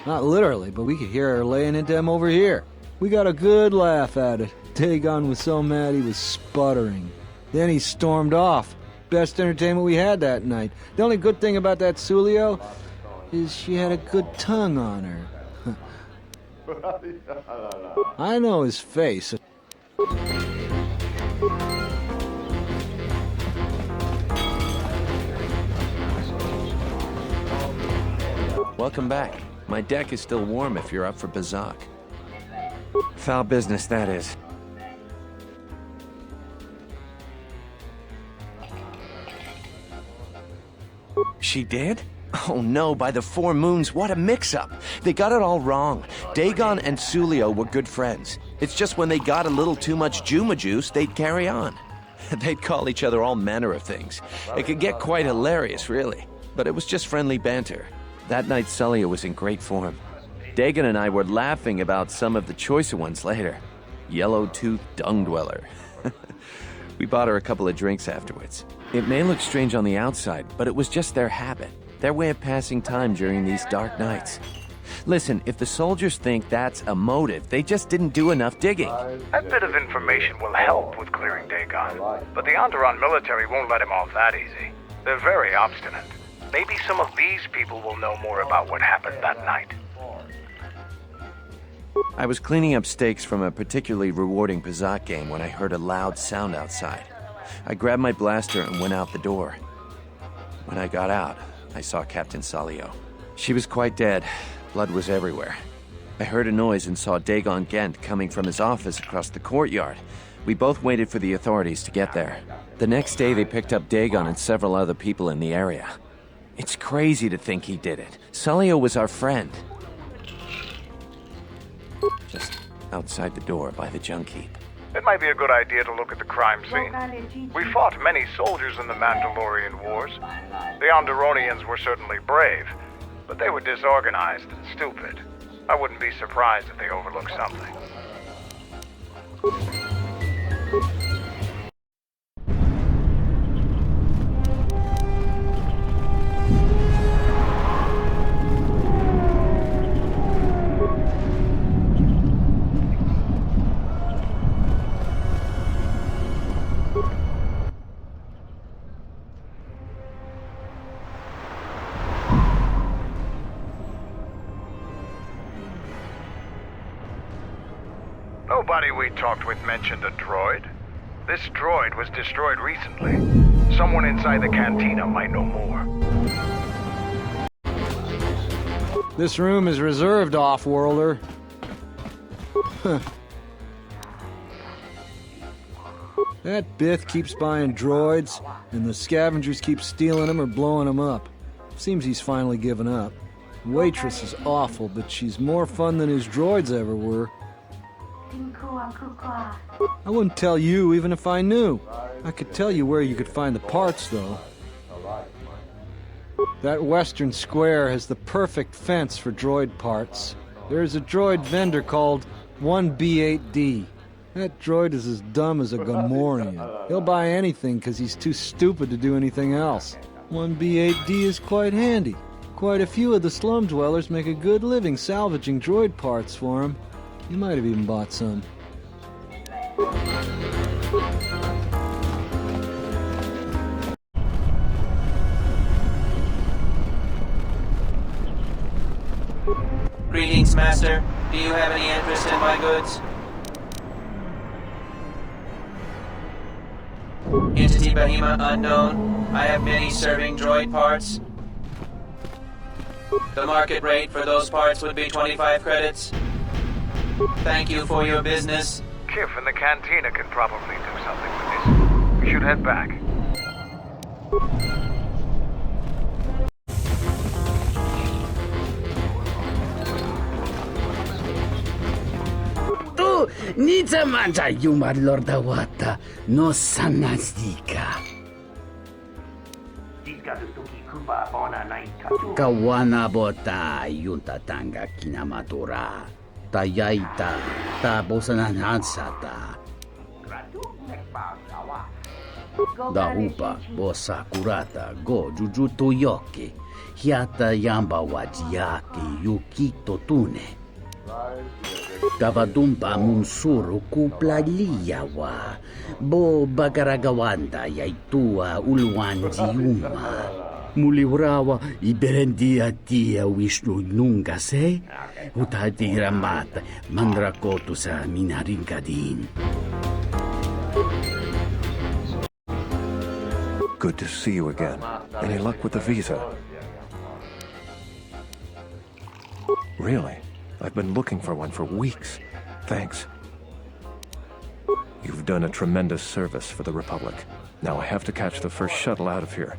Not literally, but we could hear her laying into him over here. We got a good laugh at it. Dagon was so mad he was sputtering. Then he stormed off. Best entertainment we had that night. The only good thing about that Sulio is she had a good tongue on her. I know his face. Welcome back. My deck is still warm if you're up for Bazak. Foul business, that is. She did? Oh no, by the four moons, what a mix-up. They got it all wrong. Dagon and Sulio were good friends. It's just when they got a little too much Juma juice, they'd carry on. They'd call each other all manner of things. It could get quite hilarious, really. But it was just friendly banter. That night, Sulio was in great form. Dagon and I were laughing about some of the choicer ones later. Yellow-toothed dung dweller. We bought her a couple of drinks afterwards. It may look strange on the outside, but it was just their habit. Their way of passing time during these dark nights. Listen, if the soldiers think that's a motive, they just didn't do enough digging. That bit of information will help with clearing Dagon, but the Onderon military won't let him off that easy. They're very obstinate. Maybe some of these people will know more about what happened that night. I was cleaning up stakes from a particularly rewarding Bazak game when I heard a loud sound outside. I grabbed my blaster and went out the door. When I got out, I saw Captain Salio. She was quite dead. Blood was everywhere. I heard a noise and saw Dagon Gent coming from his office across the courtyard. We both waited for the authorities to get there. The next day, they picked up Dagon and several other people in the area. It's crazy to think he did it. Salio was our friend. Just outside the door by the junk heap. It might be a good idea to look at the crime scene. We fought many soldiers in the Mandalorian Wars. The Onderonians were certainly brave, but they were disorganized and stupid. I wouldn't be surprised if they overlooked something. Nobody we talked with mentioned a droid. This droid was destroyed recently. Someone inside the cantina might know more. This room is reserved, off-worlder. That Bith keeps buying droids, and the scavengers keep stealing them or blowing them up. Seems he's finally given up. The waitress is awful, but she's more fun than his droids ever were. I wouldn't tell you even if I knew. I could tell you where you could find the parts, though. That western square has the perfect fence for droid parts. There's a droid vendor called 1B8D. That droid is as dumb as a Gamorrean. He'll buy anything because he's too stupid to do anything else. 1B8D is quite handy. Quite a few of the slum dwellers make a good living salvaging droid parts for him. You might have even bought some. Greetings, Master. Do you have any interest in my goods? Entity Bahima unknown. I have many serving droid parts. The market rate for those parts would be 25 credits. Thank you for your business. Kif in the cantina can probably do something with this. We should head back. Tu nica mancha yumar lorda wata no sanasdika. Kawanabota yunta tanga kinamatura. Tayaita ta bosananhansata. Dahupa bosakurata go jujuto yoke. Hiata yamba wajiake yukito tune. Kavadumpa munsuru kuplaliyawa. Bo bagaragawanda yaitua ulwanjiuma. Muliwrawa iberendia tia Vishnu nungase. Utati ramata mandrakotu sa minarinkadin. Good to see you again. Any luck with the visa? Really? I've been looking for one for weeks. Thanks. You've done a tremendous service for the Republic. Now I have to catch the first shuttle out of here.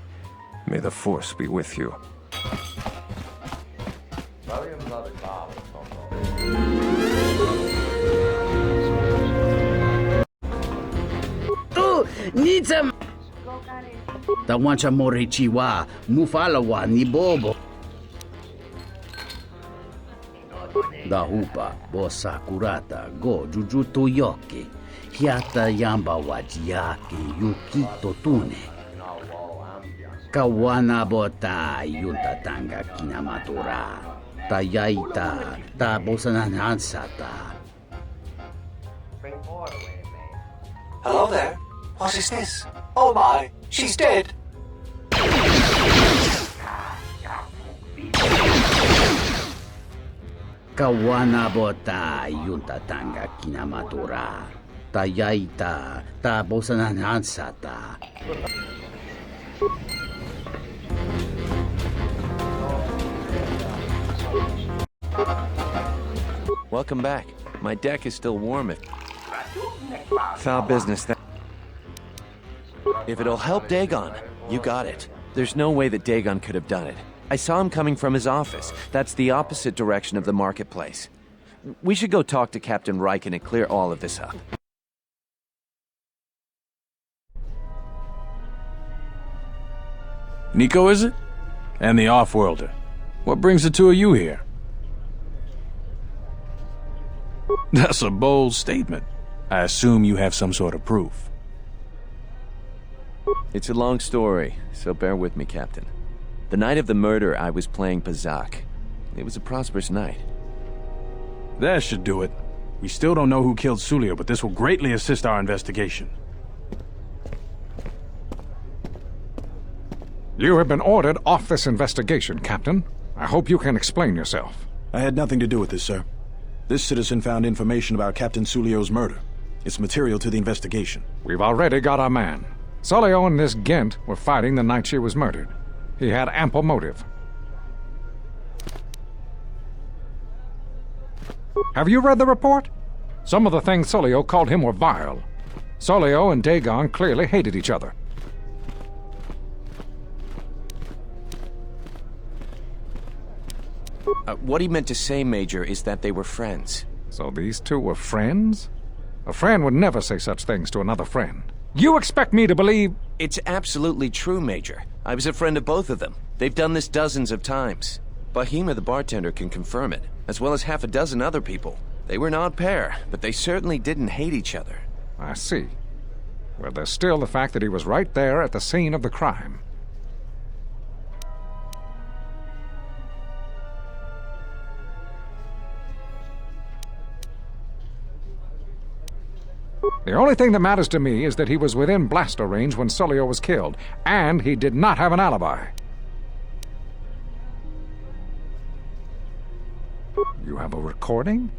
May the Force be with you. Oh, need some. Tawancha morichiwa, mufalawa ni bobo. Dahupa bosakurata go jujuto yoke. Hiata yamba wajiake yukito tune. Kawanabota yunta tanga kinamatura. Tayaita ta bosananhansata. Hello there. What is this? Oh my, she's dead. Kawanabota yunta tanga kinamatura. Tayaita ta bosananhansata. Welcome back. My deck is still warm. Foul business. If it'll help Dagon, you got it. There's no way that Dagon could have done it. I saw him coming from his office. That's the opposite direction of the marketplace. We should go talk to Captain Riken and clear all of this up. Nico, is it? And the Offworlder. What brings the two of you here? That's a bold statement. I assume you have some sort of proof. It's a long story, so bear with me, Captain. The night of the murder, I was playing Pazak. It was a prosperous night. That should do it. We still don't know who killed Sulio, but this will greatly assist our investigation. You have been ordered off this investigation, Captain. I hope you can explain yourself. I had nothing to do with this, sir. This citizen found information about Captain Sulio's murder. It's material to the investigation. We've already got our man. Sulio and this Gent were fighting the night she was murdered. He had ample motive. Have you read the report? Some of the things Sulio called him were vile. Sulio and Dagon clearly hated each other. What he meant to say, Major, is that they were friends. So these two were friends? A friend would never say such things to another friend. You expect me to believe... It's absolutely true, Major. I was a friend of both of them. They've done this dozens of times. Bahima the bartender can confirm it, as well as half a dozen other people. They were an odd pair, but they certainly didn't hate each other. I see. Well, there's still the fact that he was right there at the scene of the crime. The only thing that matters to me is that he was within blaster range when Sulio was killed, and he did not have an alibi. You have a recording?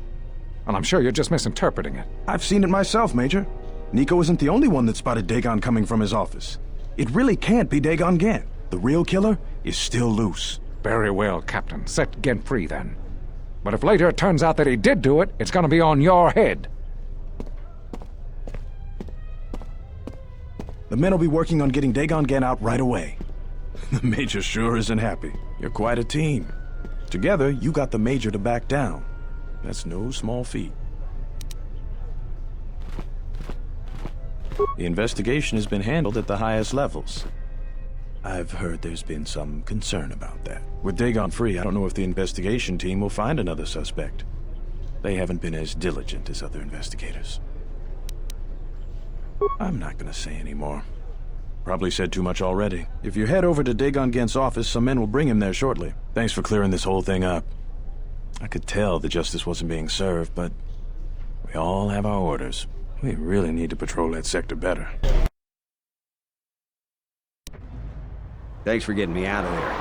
And I'm sure you're just misinterpreting it. I've seen it myself, Major. Nico isn't the only one that spotted Dagon coming from his office. It really can't be Dagon Gent. The real killer is still loose. Very well, Captain. Set Gent free, then. But if later it turns out that he did do it, it's gonna be on your head. The men will be working on getting Dagon Gent out right away. The Major sure isn't happy. You're quite a team. Together, you got the Major to back down. That's no small feat. The investigation has been handled at the highest levels. I've heard there's been some concern about that. With Dagon free, I don't know if the investigation team will find another suspect. They haven't been as diligent as other investigators. I'm not gonna say any more. Probably said too much already. If you head over to Dagon Gent's office, some men will bring him there shortly. Thanks for clearing this whole thing up. I could tell the justice wasn't being served, but we all have our orders. We really need to patrol that sector better. Thanks for getting me out of there.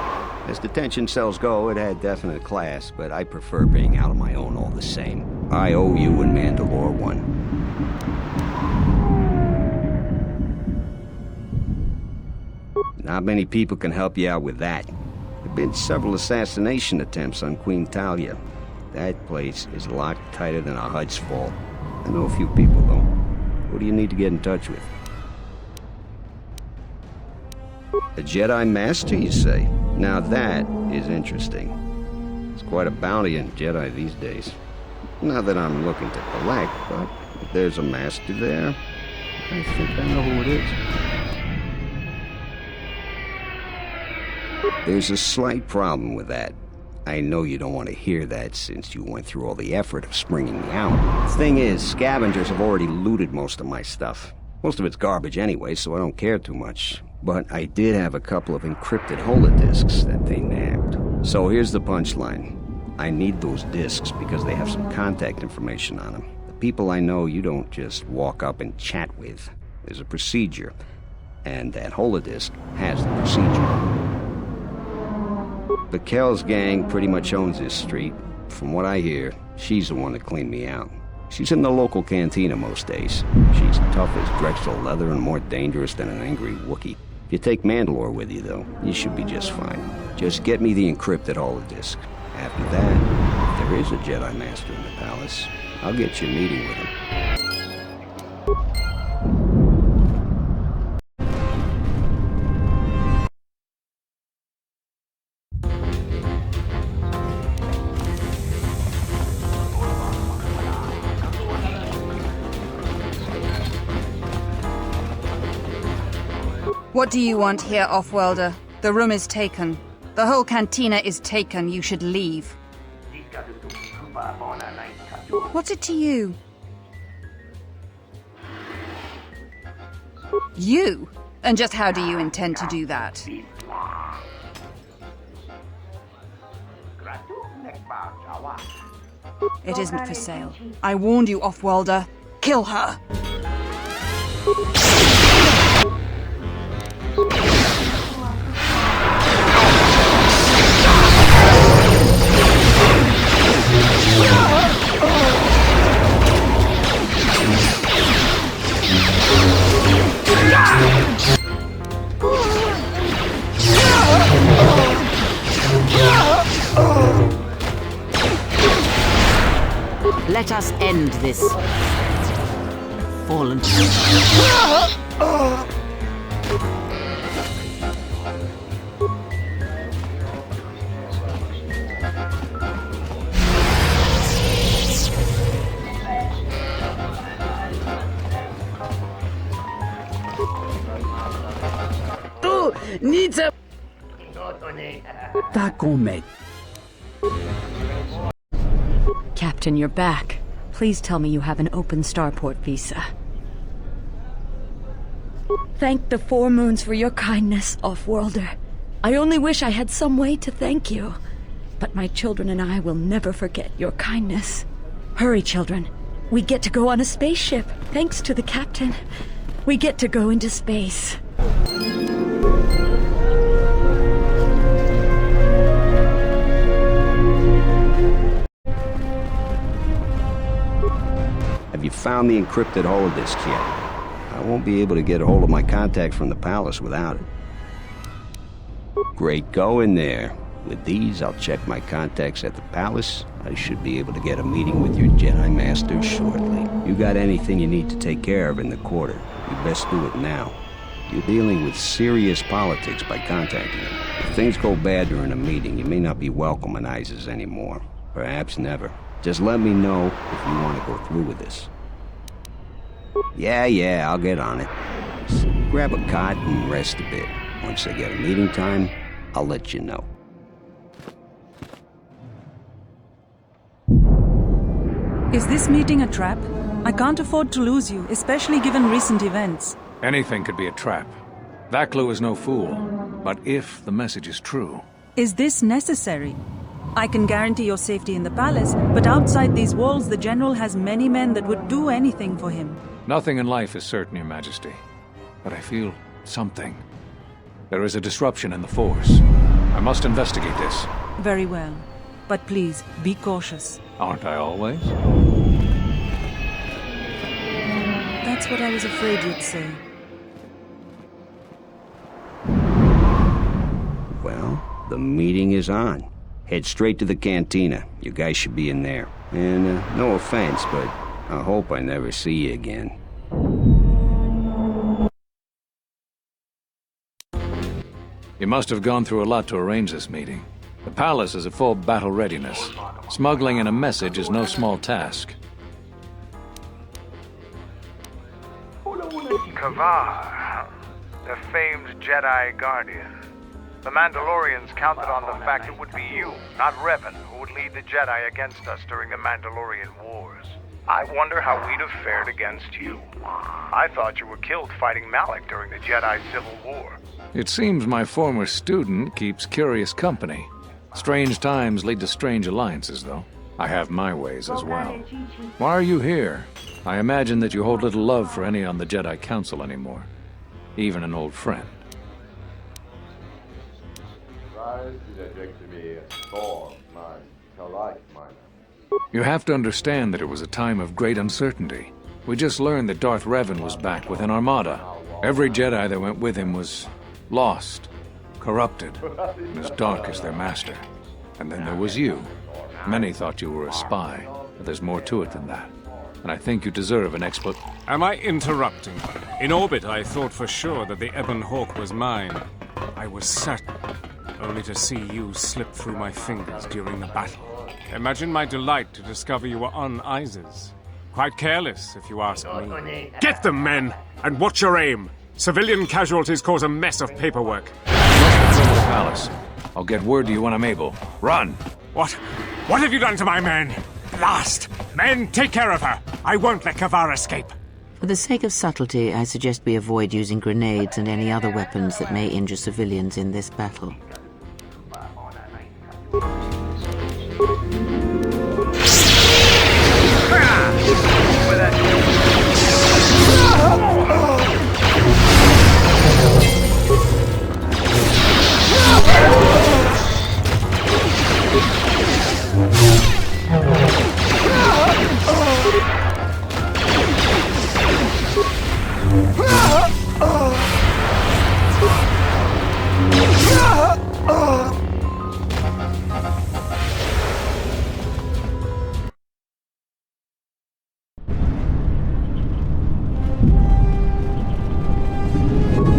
As detention cells go, it had definite class, but I prefer being out on my own all the same. I owe you and Mandalore one. Not many people can help you out with that. There have been several assassination attempts on Queen Talia. That place is locked tighter than a Hud's Fall. I know a few people, though. Who do you need to get in touch with? A Jedi Master, you say? Now that is interesting. It's quite a bounty in Jedi these days. Not that I'm looking to collect, but if there's a Master there, I think I know who it is. There's a slight problem with that. I know you don't want to hear that since you went through all the effort of springing me out. The thing is, scavengers have already looted most of my stuff. Most of it's garbage anyway, so I don't care too much. But I did have a couple of encrypted holodisks that they nabbed. So here's the punchline. I need those disks because they have some contact information on them. The people I know you don't just walk up and chat with. There's a procedure. And that holodisk has the procedure. Bakel's gang pretty much owns this street. From what I hear, she's the one that cleaned me out. She's in the local cantina most days. She's tough as Drexel leather and more dangerous than an angry Wookiee. If you take Mandalore with you, though, you should be just fine. Just get me the encrypted holodisk. After that, if there is a Jedi Master in the palace, I'll get you a meeting with him. What do you want here, Offworlder? The room is taken. The whole cantina is taken. You should leave. What's it to you? You? And just how do you intend to do that? It isn't for sale. I warned you, Offworlder. Kill her! Let us end this. Fallen. Tu needs a Takome. Captain, you're back. Please tell me you have an open starport visa. Thank the Four Moons for your kindness, Offworlder. I only wish I had some way to thank you. But my children and I will never forget your kindness. Hurry, children. We get to go on a spaceship, thanks to the captain. We get to go into space. Have you found the encrypted holodisk yet? I won't be able to get a hold of my contacts from the palace without it. Great, go in there. With these, I'll check my contacts at the palace. I should be able to get a meeting with your Jedi Master shortly. You got anything you need to take care of in the quarter, you best do it now. You're dealing with serious politics by contacting him. If things go bad during a meeting, you may not be welcome in Iziz anymore. Perhaps never. Just let me know if you want to go through with this. Yeah, I'll get on it. Just grab a cot and rest a bit. Once they get a meeting time, I'll let you know. Is this meeting a trap? I can't afford to lose you, especially given recent events. Anything could be a trap. That clue is no fool. But if the message is true... Is this necessary? I can guarantee your safety in the palace, but outside these walls the General has many men that would do anything for him. Nothing in life is certain, Your Majesty. But I feel something. There is a disruption in the Force. I must investigate this. Very well. But please, be cautious. Aren't I always? That's what I was afraid you'd say. Well, the meeting is on. Head straight to the cantina. You guys should be in there. And, no offense, but I hope I never see you again. You must have gone through a lot to arrange this meeting. The palace is at full battle readiness. Smuggling in a message is no small task. Kavar, the famed Jedi Guardian. The Mandalorians counted on the fact it would be you, not Revan, who would lead the Jedi against us during the Mandalorian Wars. I wonder how we'd have fared against you. I thought you were killed fighting Malak during the Jedi Civil War. It seems my former student keeps curious company. Strange times lead to strange alliances, though. I have my ways as well. Why are you here? I imagine that you hold little love for any on the Jedi Council anymore. Even an old friend. You have to understand that it was a time of great uncertainty. We just learned that Darth Revan was back with an armada. Every Jedi that went with him was lost, corrupted, and as dark as their master. And then there was you. Many thought you were a spy, but there's more to it than that. And I think you deserve an Am I interrupting? In orbit, I thought for sure that the Ebon Hawk was mine. I was certain, only to see you slip through my fingers during the battle. Imagine my delight to discover you were on Iziz. Quite careless, if you ask me. Get them, men! And watch your aim! Civilian casualties cause a mess of paperwork. Go to the palace. I'll get word to you when I'm able. Run! What? What have you done to my men? Last! Men, take care of her! I won't let Kavar escape! For the sake of subtlety, I suggest we avoid using grenades and any other weapons that may injure civilians in this battle.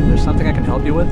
There's something I can help you with?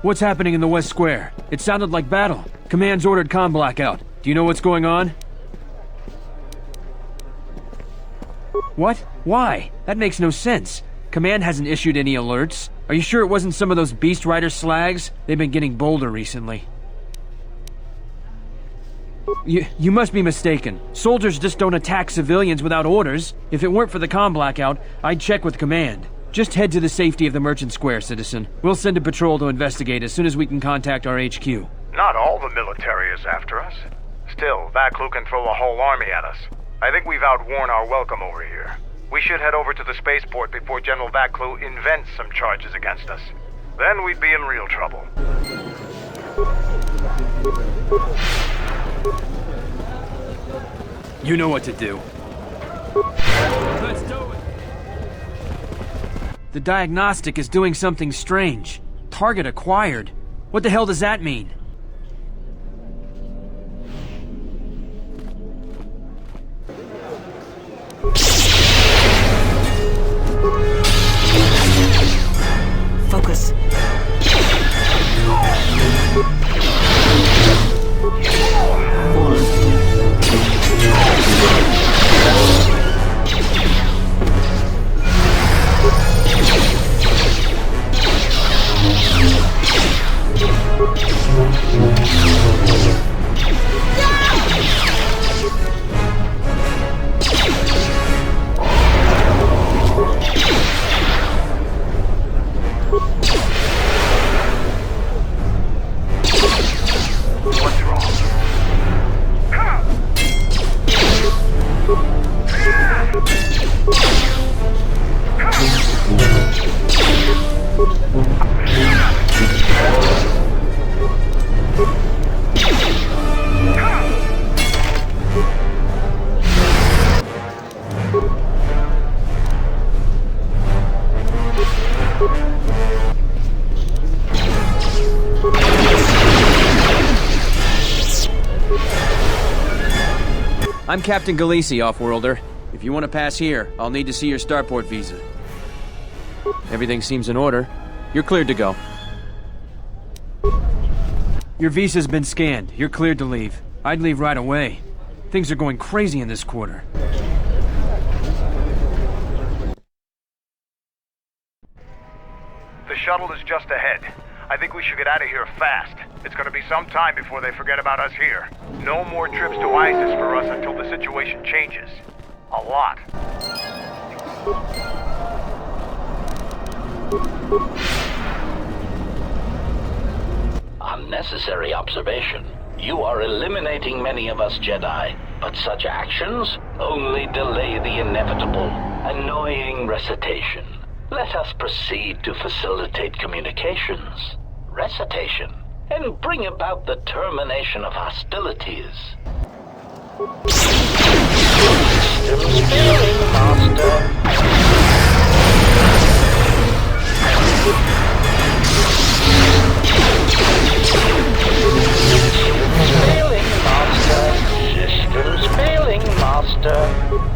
What's happening in the West Square? It sounded like battle. Command's ordered comm blackout. Do you know what's going on? What? Why? That makes no sense. Command hasn't issued any alerts. Are you sure it wasn't some of those Beast Rider slags? They've been getting bolder recently. You must be mistaken. Soldiers just don't attack civilians without orders. If it weren't for the comm blackout, I'd check with Command. Just head to the safety of the Merchant Square, citizen. We'll send a patrol to investigate as soon as we can contact our HQ. Not all the military is after us. Still, Vaklu can throw a whole army at us. I think we've outworn our welcome over here. We should head over to the spaceport before General Vaklu invents some charges against us. Then we'd be in real trouble. You know what to do. Let's do it! The diagnostic is doing something strange. Target acquired. What the hell does that mean? Focus. I'm Captain Galisi, Offworlder. If you want to pass here, I'll need to see your starport visa. Everything seems in order. You're cleared to go. Your visa's been scanned. You're cleared to leave. I'd leave right away. Things are going crazy in this quarter. The shuttle is just ahead. I think we should get out of here fast. It's gonna be some time before they forget about us here. No more trips to Iziz for us until the situation changes. A lot. Unnecessary observation. You are eliminating many of us Jedi, but such actions only delay the inevitable, annoying recitation. Let us proceed to facilitate communications, recitation, and bring about the termination of hostilities. Systems failing, Master. Systems failing, Master.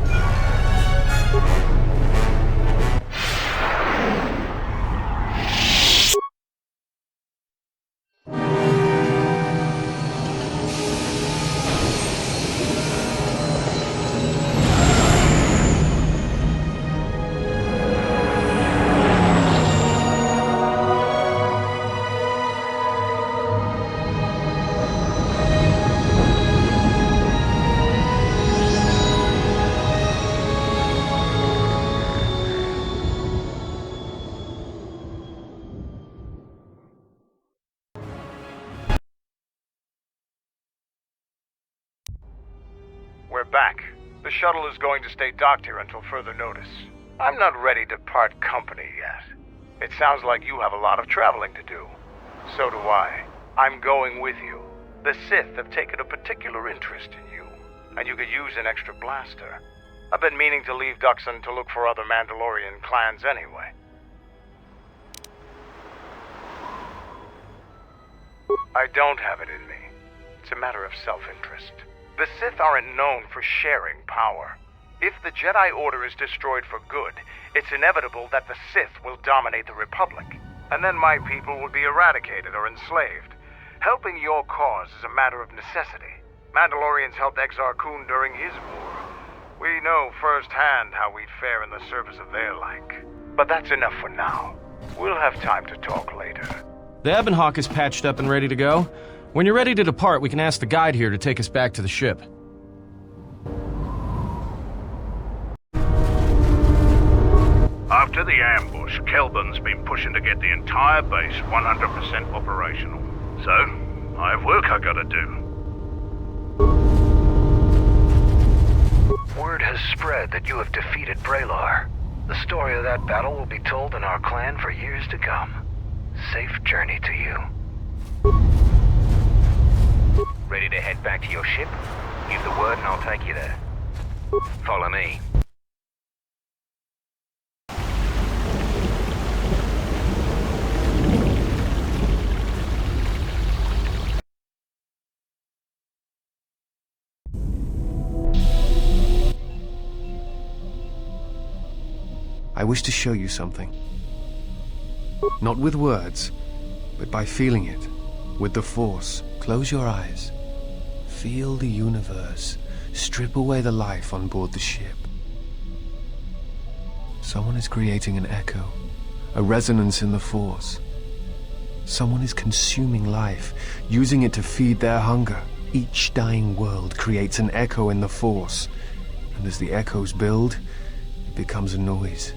We're back. The shuttle is going to stay docked here until further notice. I'm not ready to part company yet. It sounds like you have a lot of traveling to do. So do I. I'm going with you. The Sith have taken a particular interest in you, and you could use an extra blaster. I've been meaning to leave Duxon to look for other Mandalorian clans anyway. I don't have it in me. It's a matter of self-interest. The Sith aren't known for sharing power. If the Jedi Order is destroyed for good, it's inevitable that the Sith will dominate the Republic. And then my people will be eradicated or enslaved. Helping your cause is a matter of necessity. Mandalorians helped Exar Kun during his war. We know firsthand how we'd fare in the service of their like. But that's enough for now. We'll have time to talk later. The Ebon Hawk is patched up and ready to go. When you're ready to depart, we can ask the guide here to take us back to the ship. After the ambush, Kelburn's been pushing to get the entire base 100% operational. So, I have work I gotta do. Word has spread that you have defeated Braylar. The story of that battle will be told in our clan for years to come. Safe journey to you. Ready to head back to your ship? Give the word and I'll take you there. Follow me. I wish to show you something. Not with words, but by feeling it. With the Force, close your eyes. Feel the universe strip away the life on board the ship. Someone is creating an echo, a resonance in the Force. Someone is consuming life, using it to feed their hunger. Each dying world creates an echo in the Force, and as the echoes build, it becomes a noise.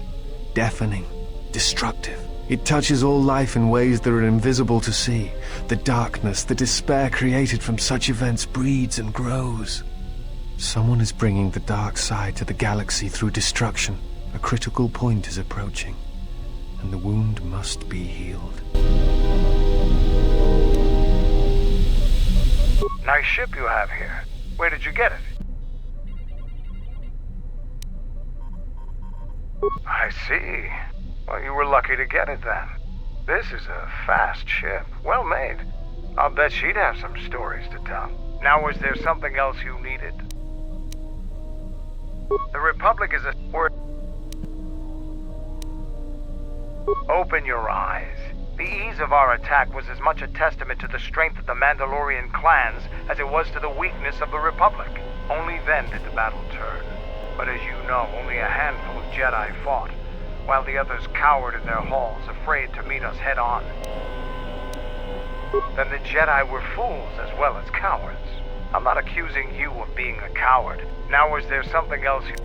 Deafening, destructive. It touches all life in ways that are invisible to see. The darkness, the despair created from such events breeds and grows. Someone is bringing the dark side to the galaxy through destruction. A critical point is approaching, and the wound must be healed. Nice ship you have here. Where did you get it? I see. Well, you were lucky to get it then. This is a fast ship. Well made. I'll bet she'd have some stories to tell. Now, was there something else you needed? The Republic is a... Open your eyes. The ease of our attack was as much a testament to the strength of the Mandalorian clans as it was to the weakness of the Republic. Only then did the battle turn. But as you know, only a handful of Jedi fought, while the others cowered in their halls, afraid to meet us head-on. Then the Jedi were fools as well as cowards. I'm not accusing you of being a coward. Now, is there something else you...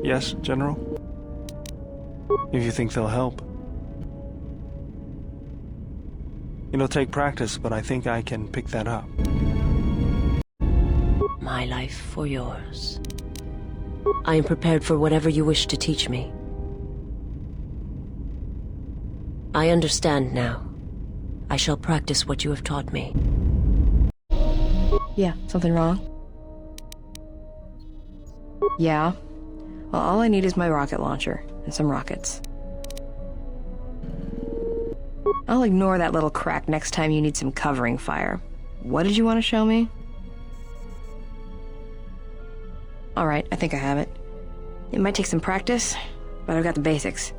Yes, General? If you think they'll help. It'll take practice, but I think I can pick that up. My life for yours. I am prepared for whatever you wish to teach me. I understand now. I shall practice what you have taught me. Yeah, something wrong? Yeah. Well, all I need is my rocket launcher and some rockets. I'll ignore that little crack next time you need some covering fire. What did you want to show me? Alright, I think I have it. It might take some practice, but I've got the basics.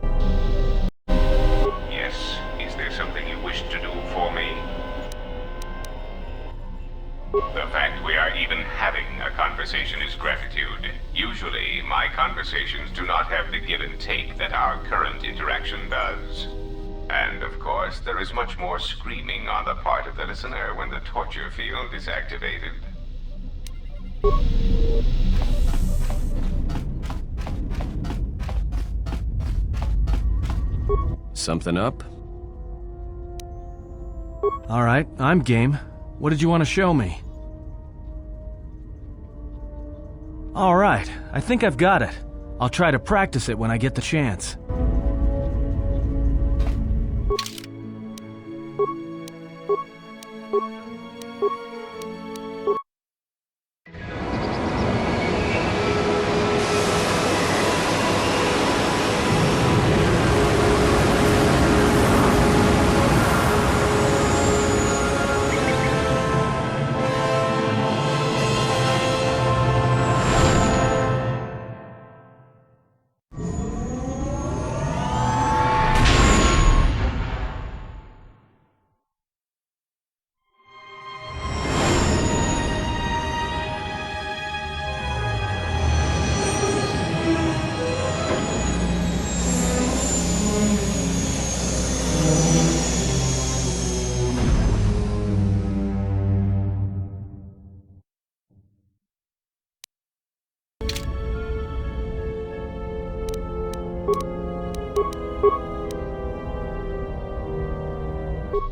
Yes, is there something you wish to do for me? The fact we are even having a conversation is gratitude. Usually, my conversations do not have the give and take that our current interaction does. And of course, there is much more screaming on the part of the listener when the torture field is activated. Something up? Alright, I'm game. What did you want to show me? Alright, I think I've got it. I'll try to practice it when I get the chance.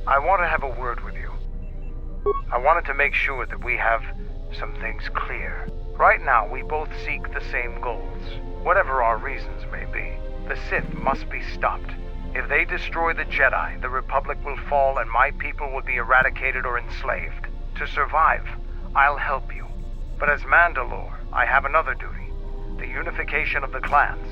I want to have a word with you. I wanted to make sure that we have some things clear. Right now, we both seek the same goals, whatever our reasons may be. The Sith must be stopped. If they destroy the Jedi, the Republic will fall and my people will be eradicated or enslaved. To survive, I'll help you. But as Mandalore, I have another duty, the unification of the clans.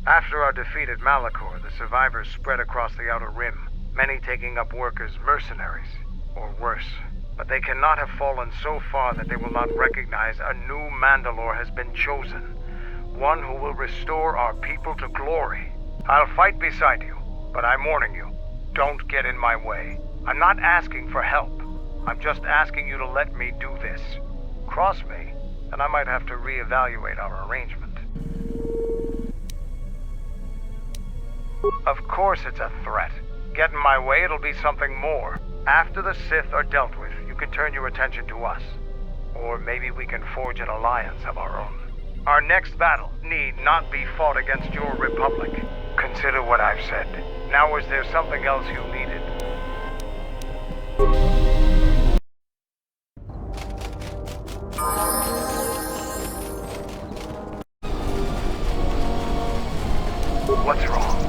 After our defeat at Malachor, the survivors spread across the Outer Rim, many taking up work as mercenaries, or worse. But they cannot have fallen so far that they will not recognize a new Mandalore has been chosen, one who will restore our people to glory. I'll fight beside you, but I'm warning you, don't get in my way. I'm not asking for help. I'm just asking you to let me do this. Cross me, and I might have to reevaluate our arrangement. Of course it's a threat. Get in my way, it'll be something more. After the Sith are dealt with, you can turn your attention to us. Or maybe we can forge an alliance of our own. Our next battle need not be fought against your Republic. Consider what I've said. Now, is there something else you needed? What's wrong?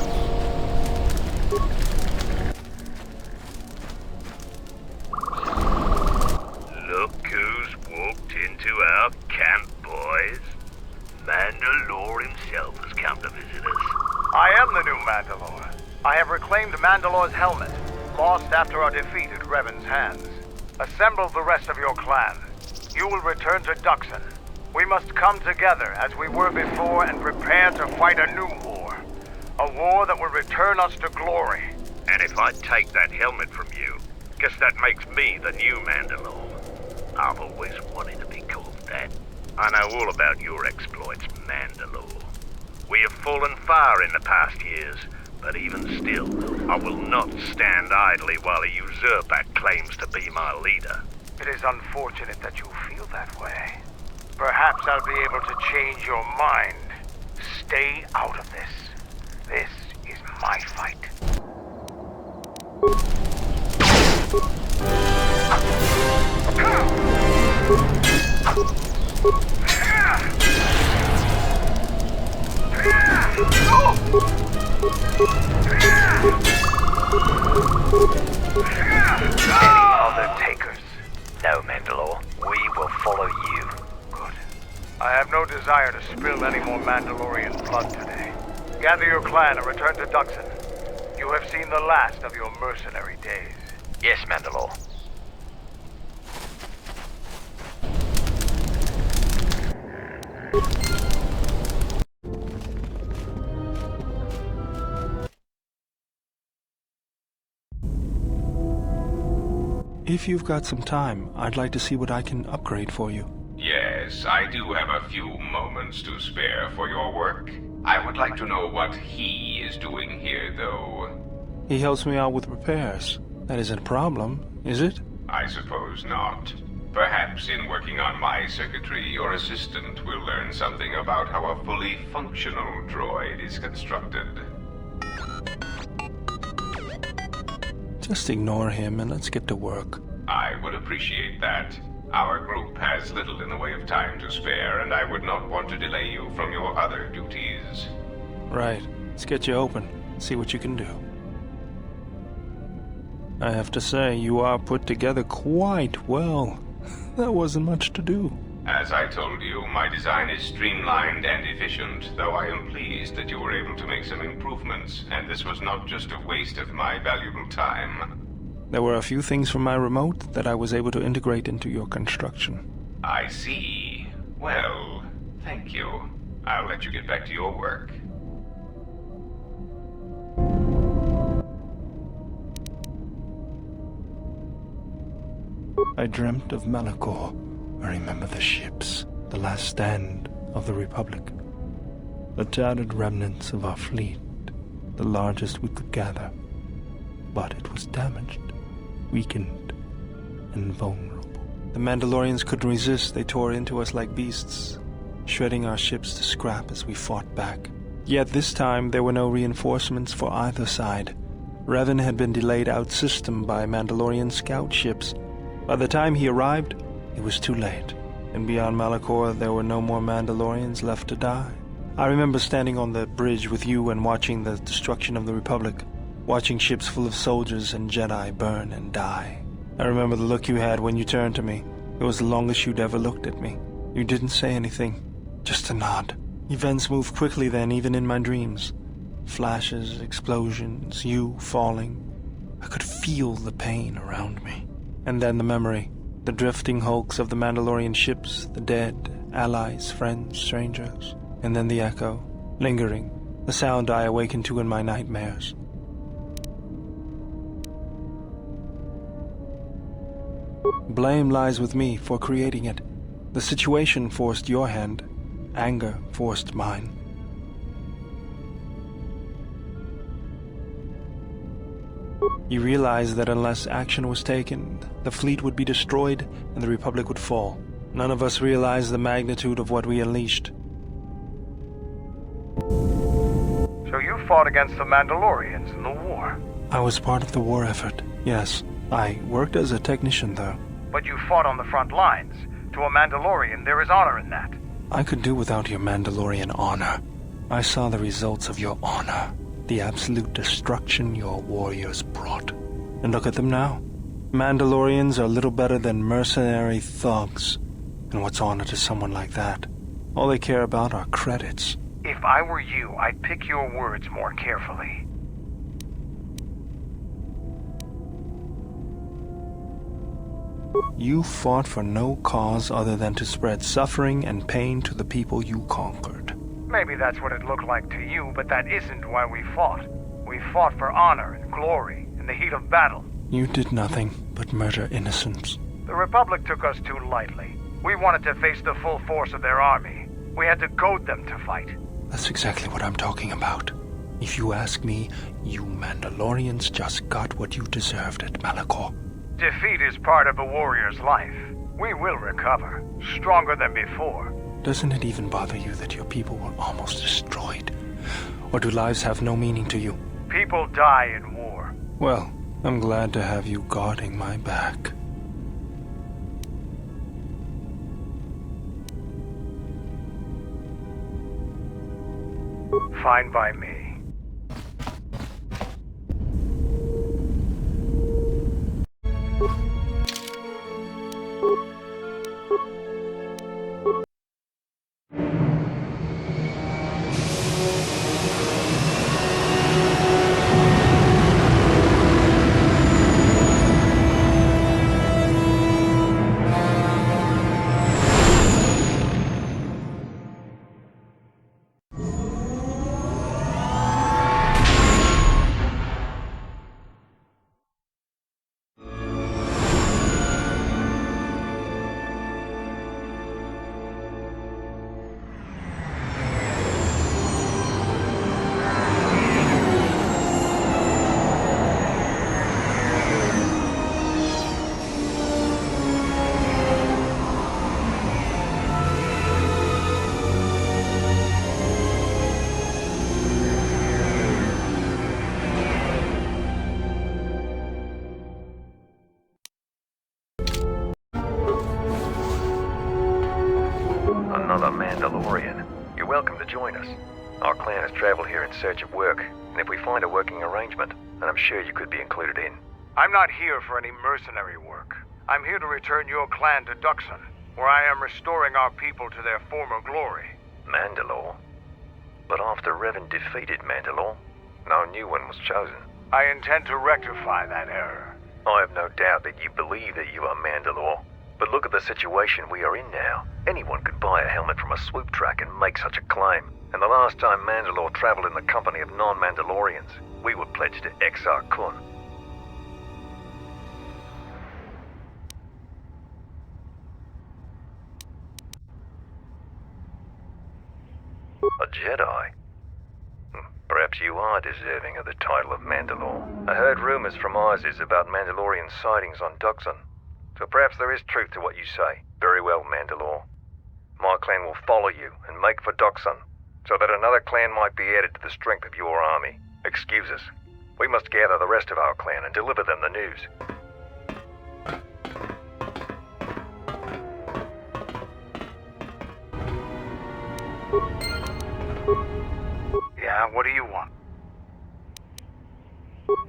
Look who's walked into our camp, boys. Mandalore himself has come to visit us. I am the new Mandalore. I have reclaimed Mandalore's helmet, lost after our defeat at Revan's hands. Assemble the rest of your clan. You will return to Duxon. We must come together as we were before and prepare to fight a new war. A war that will return us to glory. And if I take that helmet from you, guess that makes me the new Mandalore. I've always wanted to be called that. I know all about your exploits, Mandalore. We have fallen far in the past years, but even still, I will not stand idly while a usurper claims to be my leader. It is unfortunate that you feel that way. Perhaps I'll be able to change your mind. Stay out of this. This is my fight. Other takers. No, Mandalore. We will follow you. Good. I have no desire to spill any more Mandalorian blood today. Gather your clan and return to Duxon. You have seen the last of your mercenary days. Yes, Mandalore. If you've got some time, I'd like to see what I can upgrade for you. Yes, I do have a few moments to spare for your work. I would like to know what he is doing here, though. He helps me out with repairs. That isn't a problem, is it? I suppose not. Perhaps in working on my circuitry, your assistant will learn something about how a fully functional droid is constructed. Just ignore him and let's get to work. I would appreciate that. Our group has little in the way of time to spare, and I would not want to delay you from your other duties. Right. Let's get you open. See what you can do. I have to say, you are put together quite well. That wasn't much to do. As I told you, my design is streamlined and efficient, though I am pleased that you were able to make some improvements, and this was not just a waste of my valuable time. There were a few things from my remote that I was able to integrate into your construction. I see. Well, thank you. I'll let you get back to your work. I dreamt of Malachor. I remember the ships, the last stand of the Republic. The tattered remnants of our fleet, the largest we could gather. But it was damaged, weakened, and vulnerable. The Mandalorians couldn't resist. They tore into us like beasts, shredding our ships to scrap as we fought back. Yet this time there were no reinforcements for either side. Revan had been delayed out-system by Mandalorian scout ships. By the time he arrived, it was too late, and beyond Malachor there were no more Mandalorians left to die. I remember standing on the bridge with you and watching the destruction of the Republic, watching ships full of soldiers and Jedi burn and die. I remember the look you had when you turned to me. It was the longest you'd ever looked at me. You didn't say anything, just a nod. Events moved quickly then, even in my dreams. Flashes, explosions, you falling. I could feel the pain around me. And then the memory. The drifting hulks of the Mandalorian ships, the dead, allies, friends, strangers. And then the echo, lingering, the sound I awakened to in my nightmares. Blame lies with me for creating it. The situation forced your hand. Anger forced mine. You realized that unless action was taken, the fleet would be destroyed and the Republic would fall. None of us realized the magnitude of what we unleashed. So you fought against the Mandalorians in the war? I was part of the war effort, yes. I worked as a technician, though. But you fought on the front lines. To a Mandalorian, there is honor in that. I could do without your Mandalorian honor. I saw the results of your honor. The absolute destruction your warriors brought. And look at them now. Mandalorians are little better than mercenary thugs. And what's honor to someone like that? All they care about are credits. If I were you, I'd pick your words more carefully. You fought for no cause other than to spread suffering and pain to the people you conquered. Maybe that's what it looked like to you, but that isn't why we fought. We fought for honor and glory in the heat of battle. You did nothing but murder innocents. The Republic took us too lightly. We wanted to face the full force of their army. We had to goad them to fight. That's exactly what I'm talking about. If you ask me, you Mandalorians just got what you deserved at Malachor. Defeat is part of a warrior's life. We will recover, stronger than before. Doesn't it even bother you that your people were almost destroyed? Or do lives have no meaning to you? People die in war. Well, I'm glad to have you guarding my back. Fine by me. Another Mandalorian. You're welcome to join us. Our clan has traveled here in search of work, and if we find a working arrangement, then I'm sure you could be included in. I'm not here for any mercenary work. I'm here to return your clan to Duxon, where I am restoring our people to their former glory. Mandalore? But after Revan defeated Mandalore, no new one was chosen. I intend to rectify that error. I have no doubt that you believe that you are Mandalore. But look at the situation we are in now. Anyone could buy a helmet from a swoop track and make such a claim. And the last time Mandalore traveled in the company of non-Mandalorians, we were pledged to Exar Kun. A Jedi? Perhaps you are deserving of the title of Mandalore. I heard rumors from Iziz about Mandalorian sightings on Duxon. So perhaps there is truth to what you say. Very well, Mandalore. My clan will follow you and make for Duxon, so that another clan might be added to the strength of your army. Excuse us. We must gather the rest of our clan and deliver them the news. Yeah, what do you want?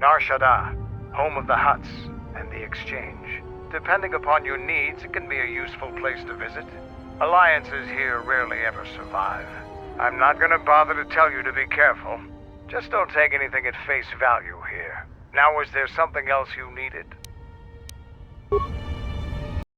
Nar Shaddaa, home of the Hutts and the Exchange. Depending upon your needs, it can be a useful place to visit. Alliances here rarely ever survive. I'm not gonna bother to tell you to be careful. Just don't take anything at face value here. Now, was there something else you needed?